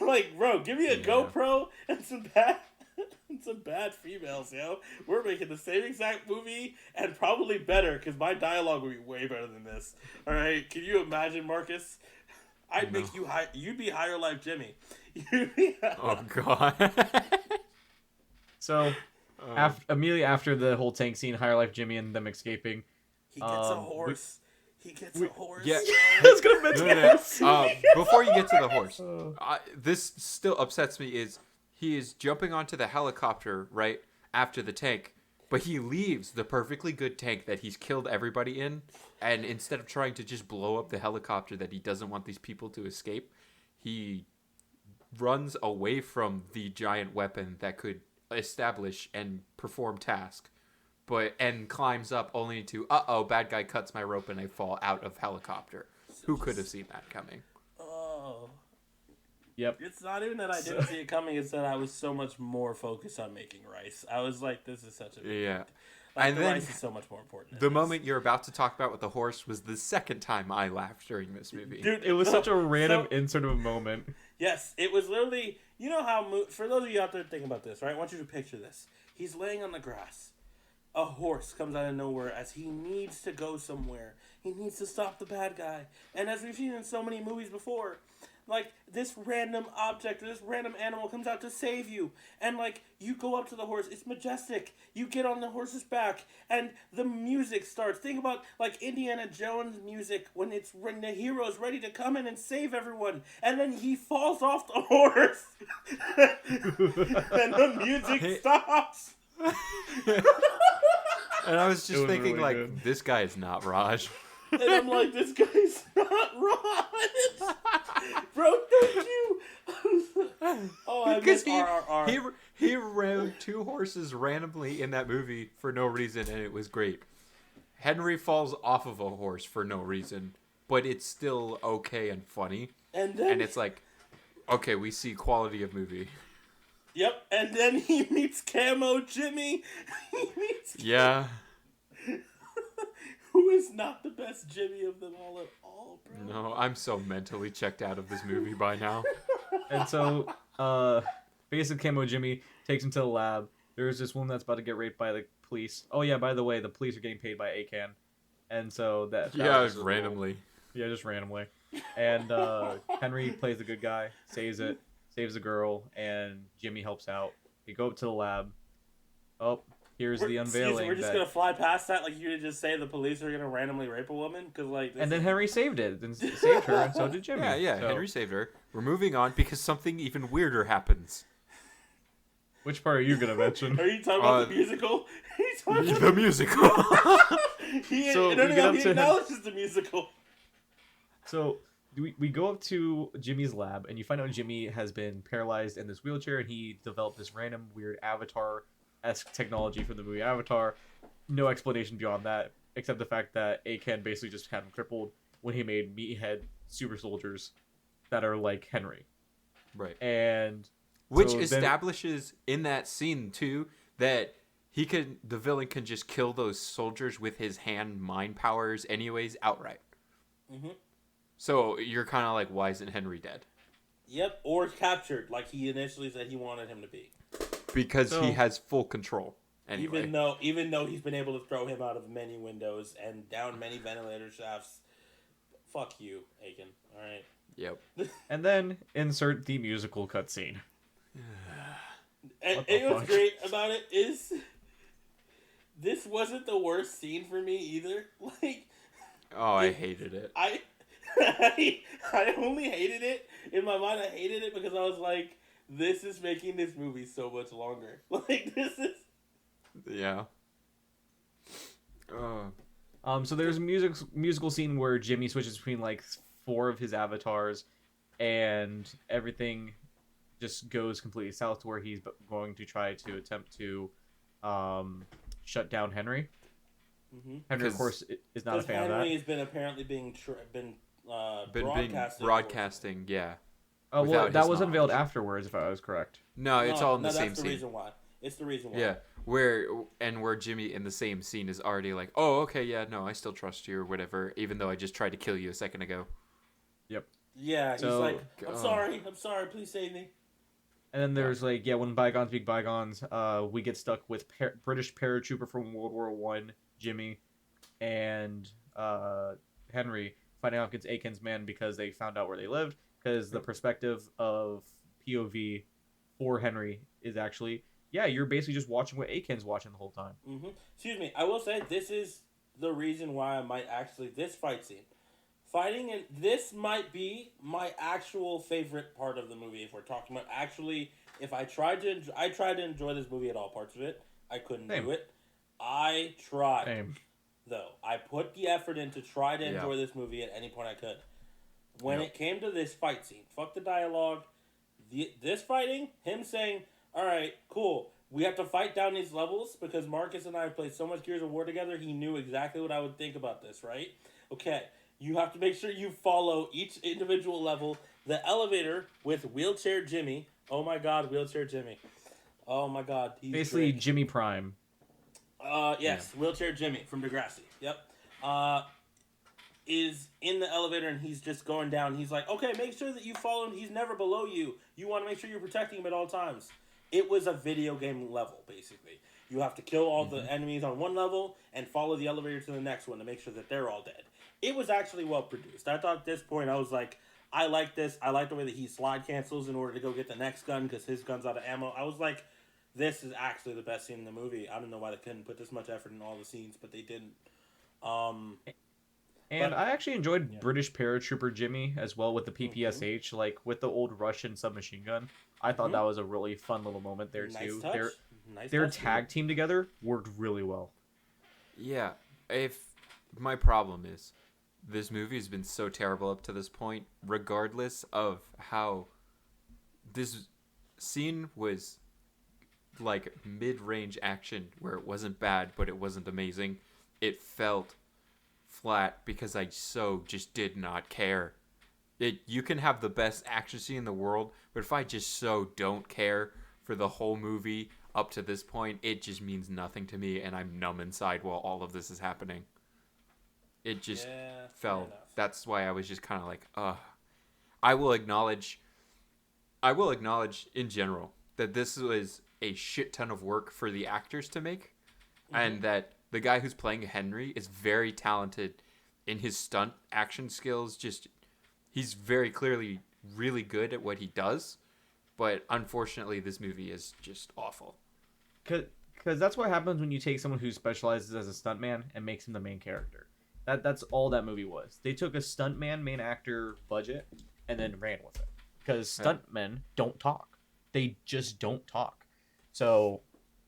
Speaker 3: Like, bro, give me a GoPro and some bad females, yo. We're making the same exact movie and probably better because my dialogue would be way better than this. All right, can you imagine, Marcus? I'd make you you'd be Higher Life Jimmy. You'd be
Speaker 2: Oh, God.
Speaker 1: So, immediately after the whole tank scene, Higher Life Jimmy and them escaping.
Speaker 3: He gets a horse. He gets a horse.
Speaker 2: Yeah.
Speaker 1: I was gonna mention that.
Speaker 2: Before you get to the horse, this still upsets me is he is jumping onto the helicopter right after the tank, but he leaves the perfectly good tank that he's killed everybody in, and instead of trying to just blow up the helicopter that he doesn't want these people to escape, he runs away from the giant weapon that could establish and perform task, and climbs up only to bad guy cuts my rope and I fall out of helicopter. Who could have seen that coming?
Speaker 3: Oh.
Speaker 1: Yep.
Speaker 3: It's not even that I didn't see it coming. It's that I was so much more focused on making rice. I was like, this is such a big
Speaker 2: Yeah.
Speaker 3: Like,
Speaker 2: And
Speaker 3: the
Speaker 2: then
Speaker 3: rice is so much more important.
Speaker 2: the
Speaker 3: than this.
Speaker 2: moment you're about to talk about with the horse was the second time I laughed during this movie.
Speaker 3: Dude,
Speaker 1: It was such a random
Speaker 3: so-
Speaker 1: insert of a moment.
Speaker 3: Yes, it was literally. You know how for those of you out there thinking about this, right? I want you to picture this. He's laying on the grass. A horse comes out of nowhere as he needs to go somewhere. He needs to stop the bad guy. And as we've seen in so many movies before, like this random object or this random animal comes out to save you, and like you go up to the horse, it's majestic. You get on the horse's back, and the music starts. Think about like Indiana Jones music when the hero's ready to come in and save everyone, and then he falls off the horse, and the music stops.
Speaker 2: And I was just thinking,
Speaker 1: really
Speaker 2: like,
Speaker 1: good.
Speaker 2: this guy is not Raj.
Speaker 3: And I'm like, this guy's not Raj. Bro, thank you. Oh, I miss RRR.
Speaker 2: He rode two horses randomly in that movie for no reason, and it was great. Henry falls off of a horse for no reason, but it's still okay and funny.
Speaker 3: And
Speaker 2: It's like, okay, we see quality of movie.
Speaker 3: Yep, and then he meets Camo Jimmy.
Speaker 2: Yeah.
Speaker 3: Who is not the best Jimmy of them all at all, bro.
Speaker 2: No, I'm so mentally checked out of this movie by now.
Speaker 1: And so, basic Camo Jimmy takes him to the lab. There's this woman that's about to get raped by the police. Oh yeah, by the way, the police are getting paid by ACAN. And so that
Speaker 2: Yeah,
Speaker 1: was just a little-
Speaker 2: randomly.
Speaker 1: Yeah, just randomly. And Henry plays the good guy, saves the girl, and Jimmy helps out. They go up to the lab. Oh, here's the unveiling.
Speaker 3: We're just gonna fly past that, like you would just say the police are gonna randomly rape a woman, because like.
Speaker 1: And then Henry saved it, and saved her, and so did Jimmy.
Speaker 2: Yeah,
Speaker 1: So,
Speaker 2: Henry saved her. We're moving on because something even weirder happens.
Speaker 1: which part are you gonna mention?
Speaker 3: Are you talking about the musical? He's talking
Speaker 2: The musical.
Speaker 3: he
Speaker 1: So we get up to
Speaker 3: acknowledges the musical.
Speaker 1: So we go up to Jimmy's lab, and you find out Jimmy has been paralyzed in this wheelchair, and he developed this random weird Avatar-esque technology for the movie Avatar. No explanation beyond that, except the fact that ACAN basically just had him crippled when he made meathead super soldiers that are like Henry.
Speaker 2: Right.
Speaker 1: And
Speaker 2: Which
Speaker 1: so then-
Speaker 2: establishes in that scene too that the villain can just kill those soldiers with his hand mind powers anyways outright.
Speaker 3: Mm-hmm.
Speaker 2: So you're kind of like, why isn't Henry dead?
Speaker 3: Yep, or captured, like he initially said he wanted him to be.
Speaker 2: Because
Speaker 1: So-
Speaker 2: he has full control. Anyway.
Speaker 3: Even though he's been able to throw him out of many windows and down many ventilator shafts. Fuck you, Aiken. All right.
Speaker 2: Yep.
Speaker 1: and then insert the musical cutscene.
Speaker 3: And
Speaker 1: What the
Speaker 3: what's
Speaker 1: fuck?
Speaker 3: great about it is this wasn't the worst scene for me either. Like,
Speaker 2: Oh, I hated it.
Speaker 3: I only hated it in my mind. I hated it because I was like, this is making this movie so much longer. Like, this is.
Speaker 2: Yeah.
Speaker 1: So there's a musical scene where Jimmy switches between like 4 of his avatars, and everything just goes completely south to where he's going to try to attempt to shut down Henry.
Speaker 3: Mm-hmm.
Speaker 1: Henry, of
Speaker 2: 'Cause-
Speaker 1: course, is not a fan of
Speaker 3: Henry
Speaker 1: that.
Speaker 3: has been apparently being
Speaker 2: Been
Speaker 3: broadcasted.
Speaker 2: broadcasting, yeah.
Speaker 1: Oh well,
Speaker 2: without
Speaker 1: that
Speaker 2: his
Speaker 1: was unveiled
Speaker 2: knowledge.
Speaker 1: afterwards, if I was correct.
Speaker 2: No, it's all in the same
Speaker 3: that's the
Speaker 2: scene.
Speaker 3: reason why. It's the reason why.
Speaker 2: Yeah, where Jimmy in the same scene is already like, oh, okay, yeah, no, I still trust you or whatever, even though I just tried to kill you a second ago.
Speaker 3: Yeah, he's
Speaker 1: So-
Speaker 3: like, I'm
Speaker 2: God.
Speaker 3: sorry, please save me.
Speaker 1: And then there's like, yeah, when bygones be bygones, we get stuck with British paratrooper from World War One, Jimmy, and Henry finding out it's Aiken's men because they found out where they lived. Because the perspective of POV for Henry is actually, yeah, you're basically just watching what Aiken's watching the whole time.
Speaker 3: Mm-hmm. Excuse me. I will say this is the reason why I might actually this fight scene, fighting, and this might be my actual favorite part of the movie. If we're talking about actually, if I tried to enjoy this movie at all parts of it, I couldn't
Speaker 1: Same.
Speaker 3: do it. I tried.
Speaker 1: Same.
Speaker 3: Though I put the effort in to try to
Speaker 2: Yeah.
Speaker 3: enjoy this movie at any point I could. When
Speaker 2: Yep.
Speaker 3: it came to this fight scene, fuck the dialogue. This fighting, him saying, "All right, cool, we have to fight down these levels because Marcus and I have played so much Gears of War together. He knew exactly what I would think about this, right? Okay, you have to make sure you follow each individual level. The elevator with wheelchair Jimmy. Oh my God, wheelchair Jimmy. Oh my God, he's
Speaker 1: Basically,
Speaker 3: great.
Speaker 1: Jimmy Prime.
Speaker 3: Yes, wheelchair Jimmy from Degrassi. Yep. Is in the elevator and he's just going down. He's like, okay, make sure that you follow him. He's never below you. You want to make sure you're protecting him at all times. It was a video game level, basically. You have to kill all the enemies on one level and follow the elevator to the next one to make sure that they're all dead. It was actually well produced. I thought at this point, I was like, I like this. I like the way that he slide cancels in order to go get the next gun because his gun's out of ammo. I was like, this is actually the best scene in the movie. I don't know why they couldn't put this much effort in all the scenes, but they didn't. Um,
Speaker 1: And
Speaker 3: but
Speaker 1: I actually enjoyed
Speaker 3: yeah.
Speaker 1: British paratrooper Jimmy as well with the
Speaker 3: Mm-hmm.
Speaker 1: PPSH, like with the old Russian submachine gun. I thought
Speaker 3: Mm-hmm.
Speaker 1: that was a really fun little moment there
Speaker 3: Nice
Speaker 1: too.
Speaker 3: touch. Nice
Speaker 1: Their
Speaker 3: touch for you.
Speaker 1: tag team together worked really well.
Speaker 2: Yeah. If my problem is this movie has been so terrible up to this point, regardless of how this scene was like mid-range action where it wasn't bad but it wasn't amazing. It felt flat because I so just did not care. You can have the best action scene in the world, but if I just so don't care for the whole movie up to this point, it just means nothing to me and I'm numb inside while all of this is happening. It just
Speaker 3: Yeah, fair
Speaker 2: felt
Speaker 3: enough.
Speaker 2: that's why I was just kind of like, I will acknowledge I will acknowledge in general that this was a shit ton of work for the actors to make,
Speaker 3: Mm-hmm.
Speaker 2: and that the guy who's playing Henry is very talented in his stunt action skills. Just he's very clearly really good at what he does, but unfortunately, this movie is just awful.
Speaker 1: Because that's what happens when you take someone who specializes as a stuntman and makes him the main character. That's all that movie was. They took a stuntman main actor budget and then ran with it. Because
Speaker 2: Yeah.
Speaker 1: stuntmen don't talk. They just don't talk. So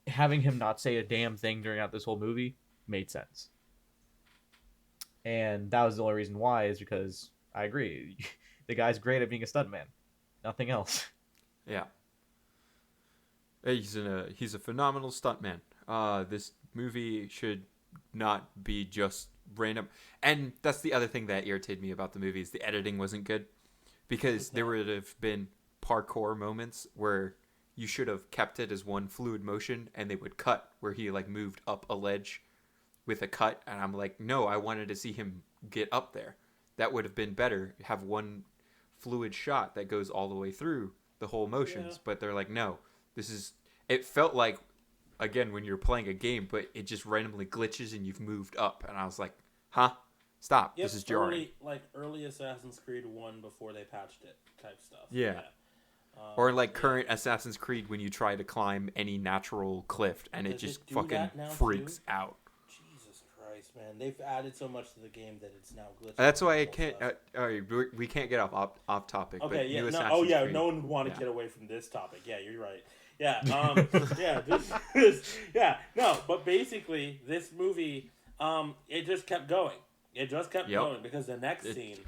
Speaker 1: having him not say a damn thing during out this whole movie made sense. And that was the only reason why is because I agree. The guy's great at being a stuntman. Nothing else.
Speaker 2: Yeah, he's a phenomenal stuntman. This movie should not be just random. And that's the other thing that irritated me about the movie is the editing wasn't good, because
Speaker 3: What's
Speaker 2: there
Speaker 3: that?
Speaker 2: would have been parkour moments where you should have kept it as one fluid motion and they would cut where he like moved up a ledge with a cut, and I'm like, no, I wanted to see him get up there. That would have been better. Have one fluid shot that goes all the way through the whole
Speaker 3: Yeah.
Speaker 2: motions, but they're like, no, this is. It felt like, again, when you're playing a game, but it just randomly glitches and you've moved up, and I was like, huh, stop, this
Speaker 3: Yep.
Speaker 2: is jarring.
Speaker 3: Early Assassin's Creed 1 before they patched it type stuff.
Speaker 2: Yeah. Or like
Speaker 3: Yeah.
Speaker 2: current Assassin's Creed when you try to climb any natural cliff and it
Speaker 3: Does
Speaker 2: just
Speaker 3: it do
Speaker 2: fucking
Speaker 3: that now,
Speaker 2: freaks
Speaker 3: too?
Speaker 2: out.
Speaker 3: Jesus Christ, man! They've added so much to the game that it's now glitching.
Speaker 2: That's why I
Speaker 3: and
Speaker 2: can't.
Speaker 3: stuff.
Speaker 2: All right, we can't get off topic.
Speaker 3: Okay,
Speaker 2: but
Speaker 3: yeah,
Speaker 2: new
Speaker 3: no,
Speaker 2: Assassin's
Speaker 3: oh yeah,
Speaker 2: Creed,
Speaker 3: no one would want to
Speaker 2: yeah.
Speaker 3: get away from this topic. Yeah, you're right. Yeah, yeah, yeah, no, but basically, this movie, it just kept going. It just kept
Speaker 2: Yep.
Speaker 3: going because the next scene,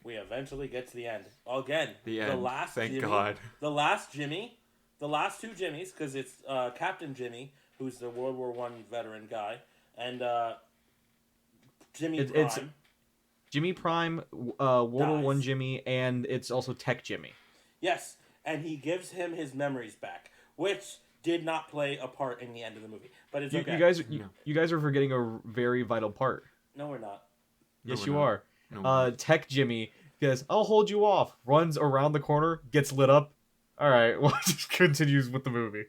Speaker 3: we eventually get to the end. Again,
Speaker 2: The end.
Speaker 3: last
Speaker 2: Thank
Speaker 3: Jimmy,
Speaker 2: God.
Speaker 3: the last Jimmy, the last two Jimmys, because it's Captain Jimmy, who's the World War One veteran guy, and Jimmy Prime.
Speaker 1: It's Jimmy Prime, World War One
Speaker 3: Dies.
Speaker 1: Jimmy, and it's also Tech Jimmy.
Speaker 3: Yes, and he gives him his memories back, which did not play a part in the end of the movie, but it's
Speaker 1: You,
Speaker 3: okay.
Speaker 1: you guys,
Speaker 2: No.
Speaker 1: you guys are forgetting a very vital part.
Speaker 3: No, we're not.
Speaker 2: No,
Speaker 1: Yes,
Speaker 2: we're
Speaker 1: you
Speaker 2: not.
Speaker 1: are.
Speaker 2: No, we're not.
Speaker 1: Tech Jimmy goes, "I'll hold you off." Runs around the corner, gets lit up. All right, well, just continues with the movie.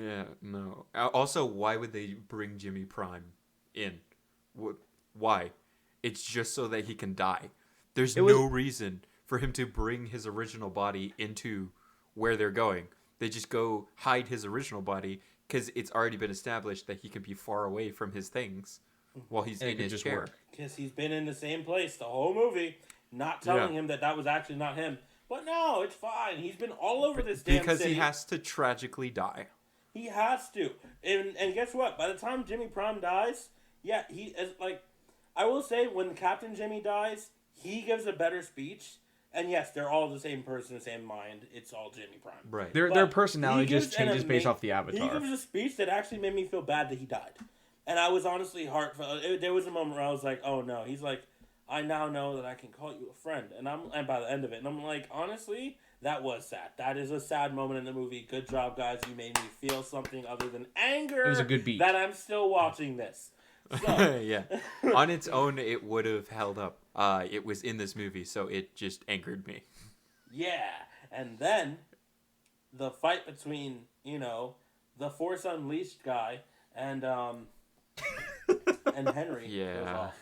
Speaker 2: Yeah, no. Also, why would they bring Jimmy Prime in? Why? It's just so that he can die. There's
Speaker 1: It was-
Speaker 2: no reason for him to bring his original body into where they're going. They just go hide his original body because it's already been established that he can be far away from his things while he's
Speaker 1: And it
Speaker 2: in
Speaker 1: could
Speaker 2: his
Speaker 1: just
Speaker 2: chair.
Speaker 1: work.
Speaker 3: Because he's been in the same place the whole movie, not telling him that that was actually not him. But no, it's fine. He's been all over this damn
Speaker 2: Because
Speaker 3: city.
Speaker 2: he has to tragically die.
Speaker 3: He has to. And guess what? By the time Jimmy Prime dies, yeah, he is like. I will say, when Captain Jimmy dies, he gives a better speech. And yes, they're all the same person, same mind. It's all Jimmy Prime.
Speaker 2: Right.
Speaker 1: Their
Speaker 3: But
Speaker 1: personality
Speaker 3: he
Speaker 1: just
Speaker 3: gives an
Speaker 1: changes based
Speaker 3: ama-
Speaker 1: off the
Speaker 3: He
Speaker 1: avatar.
Speaker 3: gives a speech that actually made me feel bad that he died. And I was honestly heartfelt. There was a moment where I was like, oh no. He's like, I now know that I can call you a friend. And by the end of it, and I'm like, honestly, that was sad. That is a sad moment in the movie. Good job, guys. You made me feel something other than anger.
Speaker 1: It was a good beat.
Speaker 3: That I'm still watching this. So,
Speaker 2: Yeah. On its own, it would have held up. It was in this movie, so it just angered me.
Speaker 3: yeah. And then the fight between, the Force Unleashed guy and and Henry goes
Speaker 2: Yeah.
Speaker 3: off.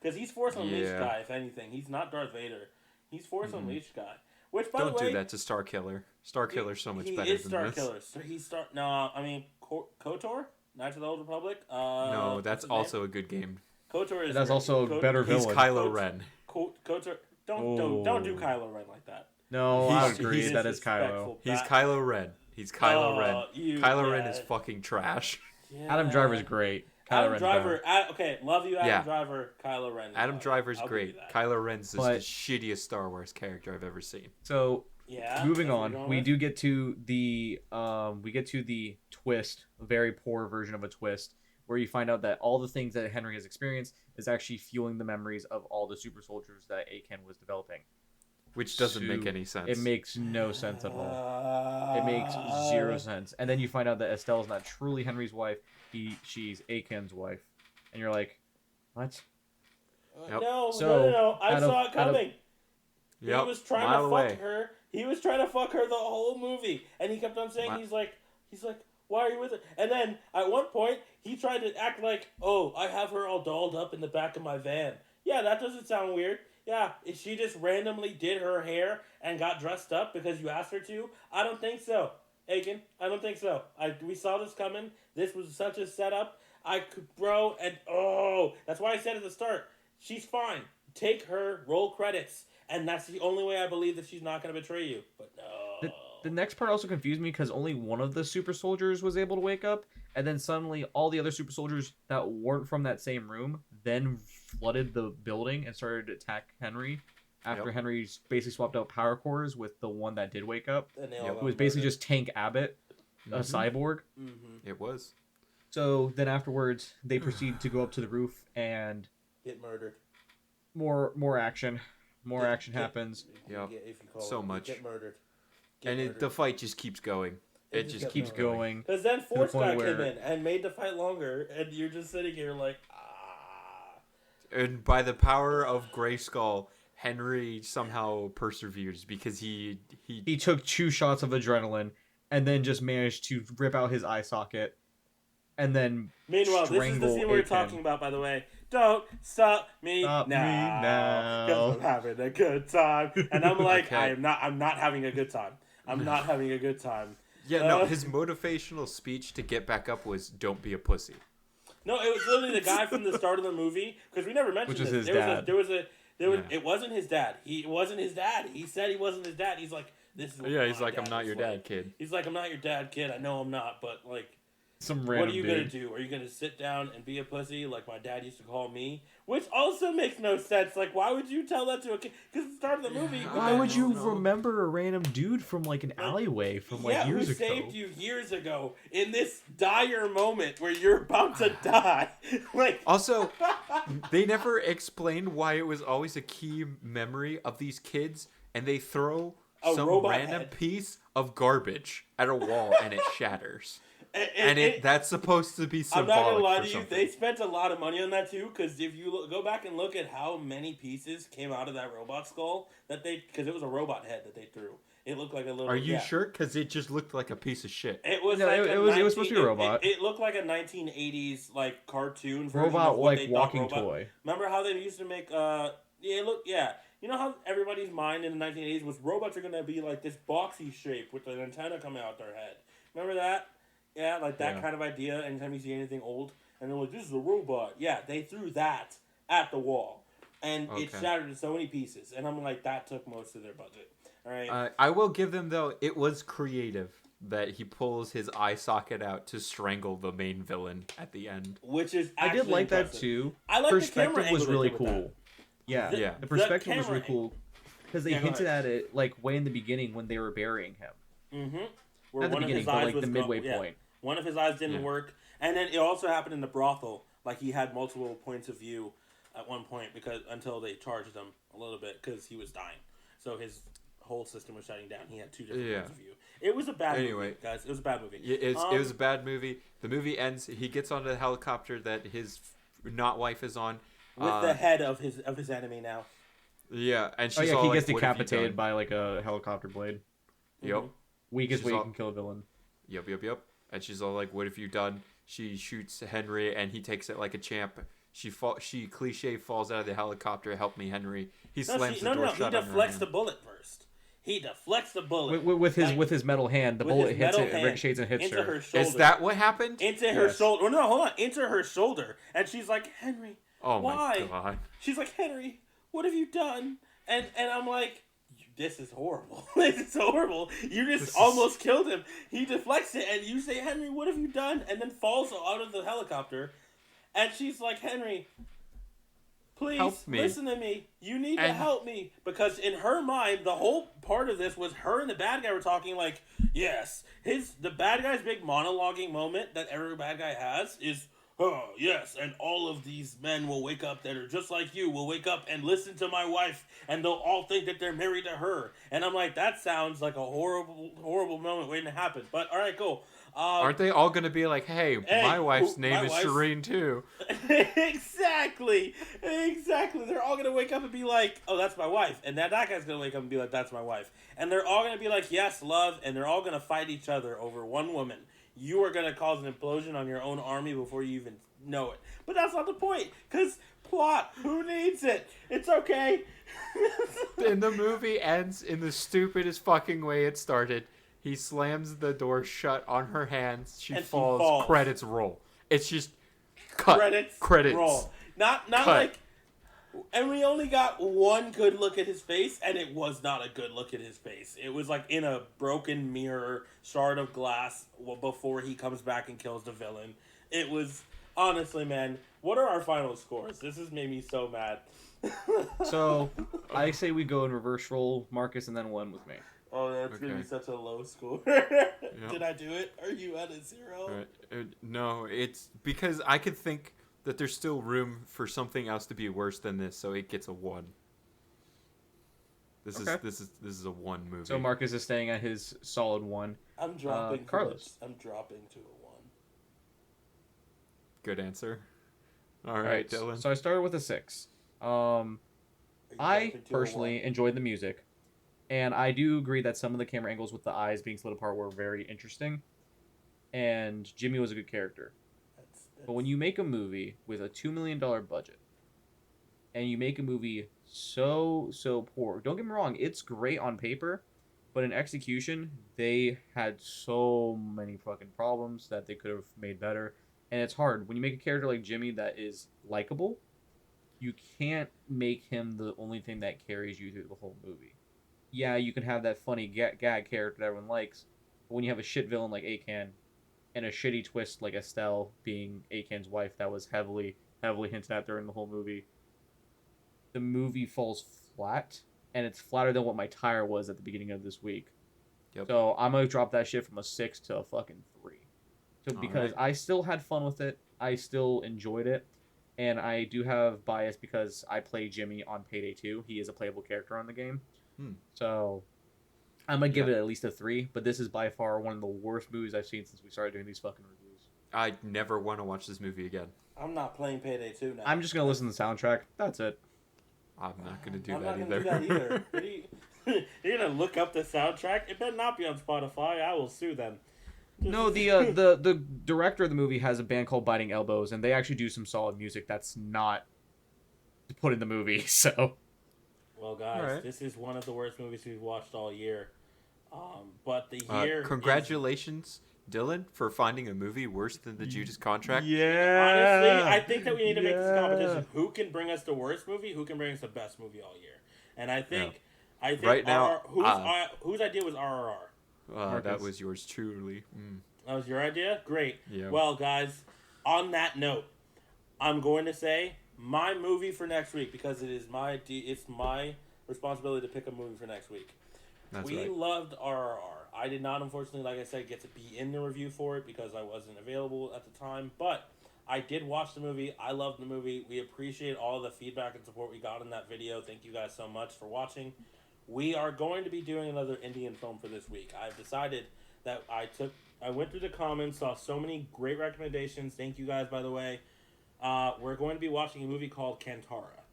Speaker 3: Because he's Force Unleashed
Speaker 2: Yeah.
Speaker 3: guy, if anything. He's not Darth Vader. He's Force Unleashed guy. Which, by
Speaker 2: Don't
Speaker 3: the way,
Speaker 2: do that to Star Killer. Star Killer's so much
Speaker 3: he
Speaker 2: better
Speaker 3: is
Speaker 2: than
Speaker 3: Star
Speaker 2: this.
Speaker 3: Killer. So he's Star. No, I mean KOTOR, Knights of the Old Republic.
Speaker 2: No, that's
Speaker 3: what's his
Speaker 2: also a good game.
Speaker 3: name? KOTOR is.
Speaker 1: And that's also a better
Speaker 2: He's
Speaker 1: villain.
Speaker 2: Kylo Ren.
Speaker 3: KOTOR. Don't do Kylo Ren like that.
Speaker 1: No, I
Speaker 2: He's-
Speaker 1: agree.
Speaker 2: he's
Speaker 1: That is Kylo.
Speaker 3: Disrespectful.
Speaker 2: He's
Speaker 3: That-
Speaker 2: Kylo Ren. He's Kylo Ren.
Speaker 3: You
Speaker 2: Kylo Ren
Speaker 3: guy.
Speaker 2: is fucking trash.
Speaker 3: Yeah.
Speaker 1: Adam Driver's great. Kylo
Speaker 3: Adam
Speaker 1: Ren's
Speaker 3: Driver.
Speaker 1: bad.
Speaker 3: Okay, love you, Adam
Speaker 2: Yeah.
Speaker 3: Driver. Kylo Ren.
Speaker 2: Adam Driver's
Speaker 3: I'll give
Speaker 2: great.
Speaker 3: you that.
Speaker 2: Kylo Ren's
Speaker 1: But-
Speaker 2: the shittiest Star Wars character I've ever seen.
Speaker 1: So
Speaker 3: Yeah.
Speaker 1: moving
Speaker 3: that's what
Speaker 1: on,
Speaker 3: we're going
Speaker 1: we
Speaker 3: with?
Speaker 1: do get to the twist, a very poor version of a twist, where you find out that all the things that Henry has experienced is actually fueling the memories of all the super soldiers that Aken was developing.
Speaker 2: Which doesn't make
Speaker 1: So
Speaker 2: any sense.
Speaker 1: It makes no sense at all. It makes zero sense. And then you find out that Estelle is not truly Henry's wife. She's Aken's wife. And you're like, what?
Speaker 2: Yep.
Speaker 3: No,
Speaker 1: So,
Speaker 3: no. I
Speaker 1: out
Speaker 3: saw
Speaker 1: of-
Speaker 3: it coming.
Speaker 2: Yep,
Speaker 3: He was trying
Speaker 2: mile
Speaker 3: to
Speaker 2: away.
Speaker 3: fuck her. He was trying to fuck her the whole movie, and he kept on saying,
Speaker 2: Mi-
Speaker 3: he's like, why are you with her? And then at one point, he tried to act like, oh, I have her all dolled up in the back of my van. Yeah, that doesn't sound weird. Yeah, if she just randomly did her hair and got dressed up because you asked her to, I don't think so, Aiken. I don't think so. We saw this coming. This was such a setup. That's why I said at the start, she's fine. Take her, roll credits. And that's the only way I believe that she's not going to betray you. But no.
Speaker 1: The next part also confused me because only one of the super soldiers was able to wake up, and then suddenly all the other super soldiers that weren't from that same room then flooded the building and started to attack Henry after
Speaker 2: Yep.
Speaker 1: Henry's basically swapped out power cores with the one that did wake up,
Speaker 3: And they all
Speaker 2: Yep.
Speaker 3: got
Speaker 1: who was basically
Speaker 3: murdered.
Speaker 1: just Tank Abbott, a cyborg.
Speaker 3: Mm-hmm.
Speaker 2: It was.
Speaker 1: So then afterwards, they proceed to go up to the roof, and
Speaker 3: Get murdered.
Speaker 1: more action. More
Speaker 3: Get-
Speaker 1: action
Speaker 3: get-
Speaker 1: happens.
Speaker 2: Yep.
Speaker 3: If you call
Speaker 2: So
Speaker 3: it,
Speaker 2: much.
Speaker 3: Get murdered.
Speaker 2: The fight just keeps going. It
Speaker 3: just
Speaker 2: just
Speaker 3: kept
Speaker 2: keeps
Speaker 1: Keeps
Speaker 2: going.
Speaker 1: going.
Speaker 3: Because then
Speaker 1: the
Speaker 3: Force
Speaker 1: point
Speaker 3: guy
Speaker 1: where-
Speaker 3: came in and made the fight longer, and you're just sitting here like, ah.
Speaker 2: And by the power of Grayskull, Henry somehow perseveres because he
Speaker 1: He took 2 shots of adrenaline, and then just managed to rip out his eye socket, and then
Speaker 3: Meanwhile, this is the
Speaker 1: strangle
Speaker 3: scene we're
Speaker 1: Aiken.
Speaker 3: talking about, by the way. Don't stop me
Speaker 1: Stop me
Speaker 3: now.
Speaker 1: now.
Speaker 3: 'Cause I'm having a good time. And I'm like,
Speaker 2: Okay.
Speaker 3: I'm not having a good time. I'm not having a good time.
Speaker 2: no, his motivational speech to get back up was "Don't be a pussy."
Speaker 3: No, it was literally the guy from the start of the movie, because we never mentioned
Speaker 1: Which was
Speaker 3: this.
Speaker 1: his dad.
Speaker 3: Yeah.
Speaker 2: Yeah.
Speaker 3: It wasn't his dad. It wasn't his dad. He said he wasn't his dad. He's like, this is what
Speaker 2: Yeah, he's
Speaker 3: my
Speaker 2: like, "I'm
Speaker 3: dad
Speaker 2: not
Speaker 3: was
Speaker 2: your
Speaker 3: like."
Speaker 2: dad, kid."
Speaker 3: He's like, I'm not your dad, kid. I know I'm not, but like,
Speaker 1: some
Speaker 3: what
Speaker 1: random
Speaker 3: are you
Speaker 1: dude.
Speaker 3: gonna do? Are you gonna sit down and be a pussy like my dad used to call me? Which also makes no sense. Like, why would you tell that to a kid? Because at the start of the movie,
Speaker 1: Why would you
Speaker 2: No.
Speaker 1: remember a random dude from like an alleyway from like years
Speaker 3: who
Speaker 1: ago?
Speaker 3: saved you years ago in this dire moment where you're about to die? Like,
Speaker 2: Also, they never explained why it was always a key memory of these kids, and they throw
Speaker 3: A
Speaker 2: some
Speaker 3: robot
Speaker 2: random
Speaker 3: head.
Speaker 2: piece of garbage at a wall and it shatters. And that's supposed to be
Speaker 3: I'm
Speaker 2: symbolic
Speaker 3: not gonna lie
Speaker 2: for
Speaker 3: to you.
Speaker 2: something.
Speaker 3: They spent a lot of money on that too. Because if you go back and look at how many pieces came out of that robot skull, because it was a robot head that they threw. It looked like a little.
Speaker 2: Are you
Speaker 3: yeah.
Speaker 2: sure? Because it just looked like a piece of shit.
Speaker 3: It was
Speaker 1: No,
Speaker 3: like
Speaker 1: it was supposed to be a robot.
Speaker 3: It looked like a 1980s like cartoon version
Speaker 1: Robot
Speaker 3: of what
Speaker 1: like
Speaker 3: they thought
Speaker 1: walking
Speaker 3: robot.
Speaker 1: toy.
Speaker 3: Remember how they used to make yeah. You know how everybody's mind in the 1980s was robots are gonna be like this boxy shape with an antenna coming out their head. Remember that? Yeah, like that
Speaker 1: Yeah.
Speaker 3: kind of idea. Anytime you see anything old, and they're like, "This is a robot." Yeah, they threw that at the wall, and it
Speaker 2: Okay.
Speaker 3: shattered in so many pieces. And I'm like, that took most of their budget. All right.
Speaker 2: I will give them though, it was creative that he pulls his eye socket out to strangle the main villain at the end.
Speaker 3: Which is
Speaker 1: I did
Speaker 3: actually
Speaker 1: like that
Speaker 3: impressive.
Speaker 1: too.
Speaker 3: I like the
Speaker 1: Perspective
Speaker 3: camera
Speaker 1: was
Speaker 3: angle they
Speaker 1: really
Speaker 3: did with
Speaker 1: cool.
Speaker 3: that.
Speaker 1: Yeah,
Speaker 3: The-
Speaker 2: Yeah.
Speaker 1: the perspective was
Speaker 3: camera
Speaker 1: really cool because they
Speaker 3: Yeah, go
Speaker 1: hinted
Speaker 3: ahead.
Speaker 1: at it like way in the beginning when they were burying him.
Speaker 3: Mm-hmm.
Speaker 1: Not the beginning, but like the midway point.
Speaker 3: One of his eyes didn't
Speaker 2: Yeah.
Speaker 3: work, and then it also happened in the brothel. Like he had multiple points of view at one point until they charged him a little bit because he was dying. So his whole system was shutting down. He had 2 different
Speaker 2: Yeah.
Speaker 3: points of view. It was a bad
Speaker 2: Anyway.
Speaker 3: movie, guys. It was a bad movie.
Speaker 2: It was a bad movie. The movie ends. He gets onto the helicopter that his not wife is on.
Speaker 3: with the head of his enemy now.
Speaker 2: Yeah, and
Speaker 1: Oh
Speaker 2: she's
Speaker 1: yeah,
Speaker 2: all
Speaker 1: he
Speaker 2: like,
Speaker 1: gets
Speaker 2: "What have you
Speaker 1: decapitated
Speaker 2: done?"
Speaker 1: by like a helicopter blade.
Speaker 2: Yep.
Speaker 1: Weakest
Speaker 2: She's
Speaker 1: way you
Speaker 2: all-
Speaker 1: can kill a villain.
Speaker 2: Yep. And she's all like, "What have you done?" She shoots Henry, and he takes it like a champ. She cliche falls out of the helicopter. Help me, Henry. He
Speaker 3: No,
Speaker 2: slams the door
Speaker 3: He
Speaker 2: shut on her
Speaker 3: deflects
Speaker 2: hand.
Speaker 3: the bullet first. He deflects the bullet
Speaker 1: With his metal hand. The
Speaker 3: with
Speaker 1: bullet
Speaker 3: his
Speaker 1: hits
Speaker 3: metal
Speaker 1: it,
Speaker 3: hand
Speaker 1: ricochets, and hits
Speaker 3: into
Speaker 1: her.
Speaker 3: her shoulder.
Speaker 2: Is that what happened?
Speaker 3: Into her
Speaker 1: Yes.
Speaker 3: shoulder? Oh, no, hold on. Into her shoulder, and she's like, Henry,
Speaker 2: Oh
Speaker 3: why?
Speaker 2: my god.
Speaker 3: She's like, Henry, what have you done? And I'm like, this is horrible. This is horrible. You just almost killed him. He deflects it, and you say, Henry, what have you done? And then falls out of the helicopter. And she's like, Henry, please
Speaker 2: Help me.
Speaker 3: listen to me. You need to help me. Because in her mind, the whole part of this was her and the bad guy were talking like, yes. The bad guy's big monologuing moment that every bad guy has is, oh, yes, and all of these men will wake up that are just like you, will wake up and listen to my wife, and they'll all think that they're married to her. And I'm like, that sounds like a horrible, horrible moment waiting to happen. But, all right, cool.
Speaker 2: Aren't they all gonna be like, hey my wife's name is Shireen too?
Speaker 3: Exactly. They're all gonna wake up and be like, oh, that's my wife. And that guy's gonna wake up and be like, that's my wife. And they're all gonna be like, yes, love. And they're all gonna fight each other over one woman. You are gonna cause an implosion on your own army before you even know it. But that's not the point. Because plot, who needs it? It's okay.
Speaker 2: And the movie ends in the stupidest fucking way it started. He slams the door shut on her hands. She falls. Credits roll. It's just cut. Credits.
Speaker 3: Roll. Not
Speaker 2: cut.
Speaker 3: like. And we only got one good look at his face, and it was not a good look at his face. It was like in a broken mirror, shard of glass, before he comes back and kills the villain. It was, honestly, man, what are our final scores? This has made me so mad.
Speaker 1: So, I say we go in reverse roll, Marcus, and then one with me.
Speaker 3: Oh, that's going to
Speaker 2: Okay.
Speaker 3: be such a low score.
Speaker 2: Yep.
Speaker 3: Did I do it? Are you at a 0?
Speaker 2: No, it's because I could think that there's still room for something else to be worse than this, so it gets a 1. This is a 1 movie.
Speaker 1: So Marcus is staying at his solid 1.
Speaker 3: I'm dropping.
Speaker 1: Carlos.
Speaker 3: I'm dropping to a 1.
Speaker 2: Good answer. All right, Dylan.
Speaker 1: So I started with a 6. I personally enjoyed the music, and I do agree that some of the camera angles with the eyes being split apart were very interesting, and Jimmy was a good character. But when you make a movie with a $2 million budget, and you make a movie so poor, don't get me wrong, it's great on paper, but in execution, they had so many fucking problems that they could have made better. And it's hard. When you make a character like Jimmy that is likable, you can't make him the only thing that carries you through the whole movie. Yeah, you can have that funny gag character that everyone likes, but when you have a shit villain like Akan, and a shitty twist like Estelle being Akan's wife that was heavily hinted at during the whole movie, the movie falls flat, and it's flatter than what my tire was at the beginning of this week.
Speaker 2: Yep.
Speaker 1: So I'm gonna drop that shit from a 6 to a fucking 3. So because I still had fun with it, I still enjoyed it, and I do have bias because I play Jimmy on Payday 2. He is a playable character on the game. So I'm gonna give it at least a 3, but this is by far one of the worst movies I've seen since we started doing these fucking reviews.
Speaker 2: I never want to watch this movie again.
Speaker 3: I'm not playing Payday 2 now.
Speaker 1: I'm just gonna listen to the soundtrack. That's it.
Speaker 2: I'm not gonna do
Speaker 3: I'm
Speaker 2: that
Speaker 3: not
Speaker 2: either.
Speaker 3: gonna do that either. You're gonna look up the soundtrack? It better not be on Spotify. I will sue them.
Speaker 1: No, the director of the movie has a band called Biting Elbows, and they actually do some solid music that's not put in the movie. So,
Speaker 3: well, guys,
Speaker 2: right.
Speaker 3: This is one of the worst movies we've watched all year. But the year.
Speaker 2: Congratulations, Dylan, for finding a movie worse than the Judas Contract.
Speaker 1: yeah.
Speaker 3: Honestly, I think that we need to make this competition. Who can bring us the worst movie? Who can bring us the best movie all year? And I think
Speaker 2: Right now,
Speaker 3: whose idea was RRR?
Speaker 2: That was yours truly.
Speaker 3: That was your idea? Great.
Speaker 2: Yeah.
Speaker 3: Well, guys, on that note, I'm going to say my movie for next week, because it's my responsibility to pick a movie for next week. We loved RRR. I did not, unfortunately, like I said, get to be in the review for it because I wasn't available at the time, but I did watch the movie. I loved the movie. We appreciate all the feedback and support we got in that video. Thank you guys so much for watching. We are going to be doing another Indian film for this week. I've decided that I went through the comments, saw so many great recommendations. Thank you guys, by the way. We're going to be watching a movie called Kantara.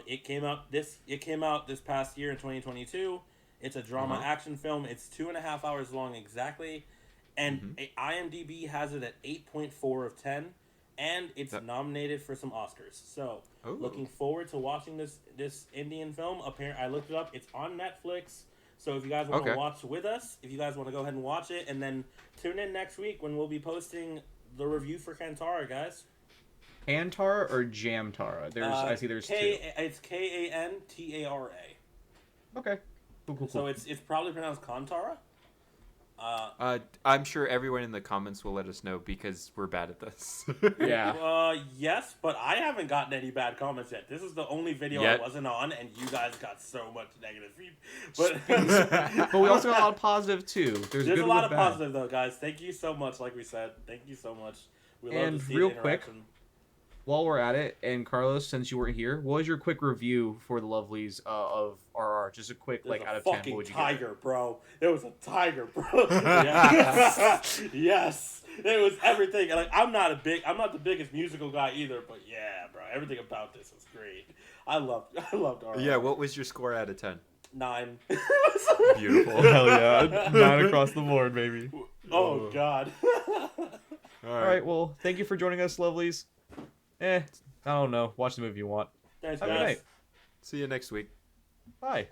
Speaker 3: It came out this past year in 2022. It's a drama action film. It's 2.5 hours long exactly, and IMDb has it at 8.4 of 10, and it's nominated for some Oscars. So
Speaker 2: Ooh.
Speaker 3: looking forward to watching this Indian film. Apparently, I looked it up. It's on Netflix. So if you guys want to watch with us, if you guys want to go ahead and watch it, and then tune in next week when we'll be posting the review for Kantara, guys.
Speaker 1: Kantara or Jamtara? I see there's two.
Speaker 3: It's Kantara.
Speaker 1: Okay. Cool.
Speaker 3: So it's probably pronounced Kantara.
Speaker 2: I'm sure everyone in the comments will let us know because we're bad at this.
Speaker 1: Yeah.
Speaker 3: Yes, but I haven't gotten any bad comments yet. This is the only video I wasn't on, and you guys got so much negative feedback.
Speaker 1: But we also got a lot of positive too. There's
Speaker 3: a lot of
Speaker 1: bad.
Speaker 3: positive though, guys. Thank you so much. Like we said, thank you so much. We love to see
Speaker 1: real
Speaker 3: the
Speaker 1: quick,
Speaker 3: interaction.
Speaker 1: While we're at it, and Carlos, since you weren't here, what was your quick review for the lovelies of RR? Just a quick, out of 10, what would you
Speaker 3: tiger,
Speaker 1: give it?
Speaker 3: bro. It was a tiger, bro. Yes. Yes. It was everything. Like I'm not the biggest musical guy either, but yeah, bro. Everything about this was great. I loved RR.
Speaker 2: Yeah, what was your score out of 10?
Speaker 3: 9.
Speaker 2: Beautiful.
Speaker 1: Hell yeah. 9 across the board, baby.
Speaker 3: Oh, God.
Speaker 1: All right, well, thank you for joining us, lovelies. I don't know. Watch the movie you want.
Speaker 3: Thanks,
Speaker 1: Have a
Speaker 3: guys.
Speaker 1: good night.
Speaker 2: See you next week.
Speaker 1: Bye.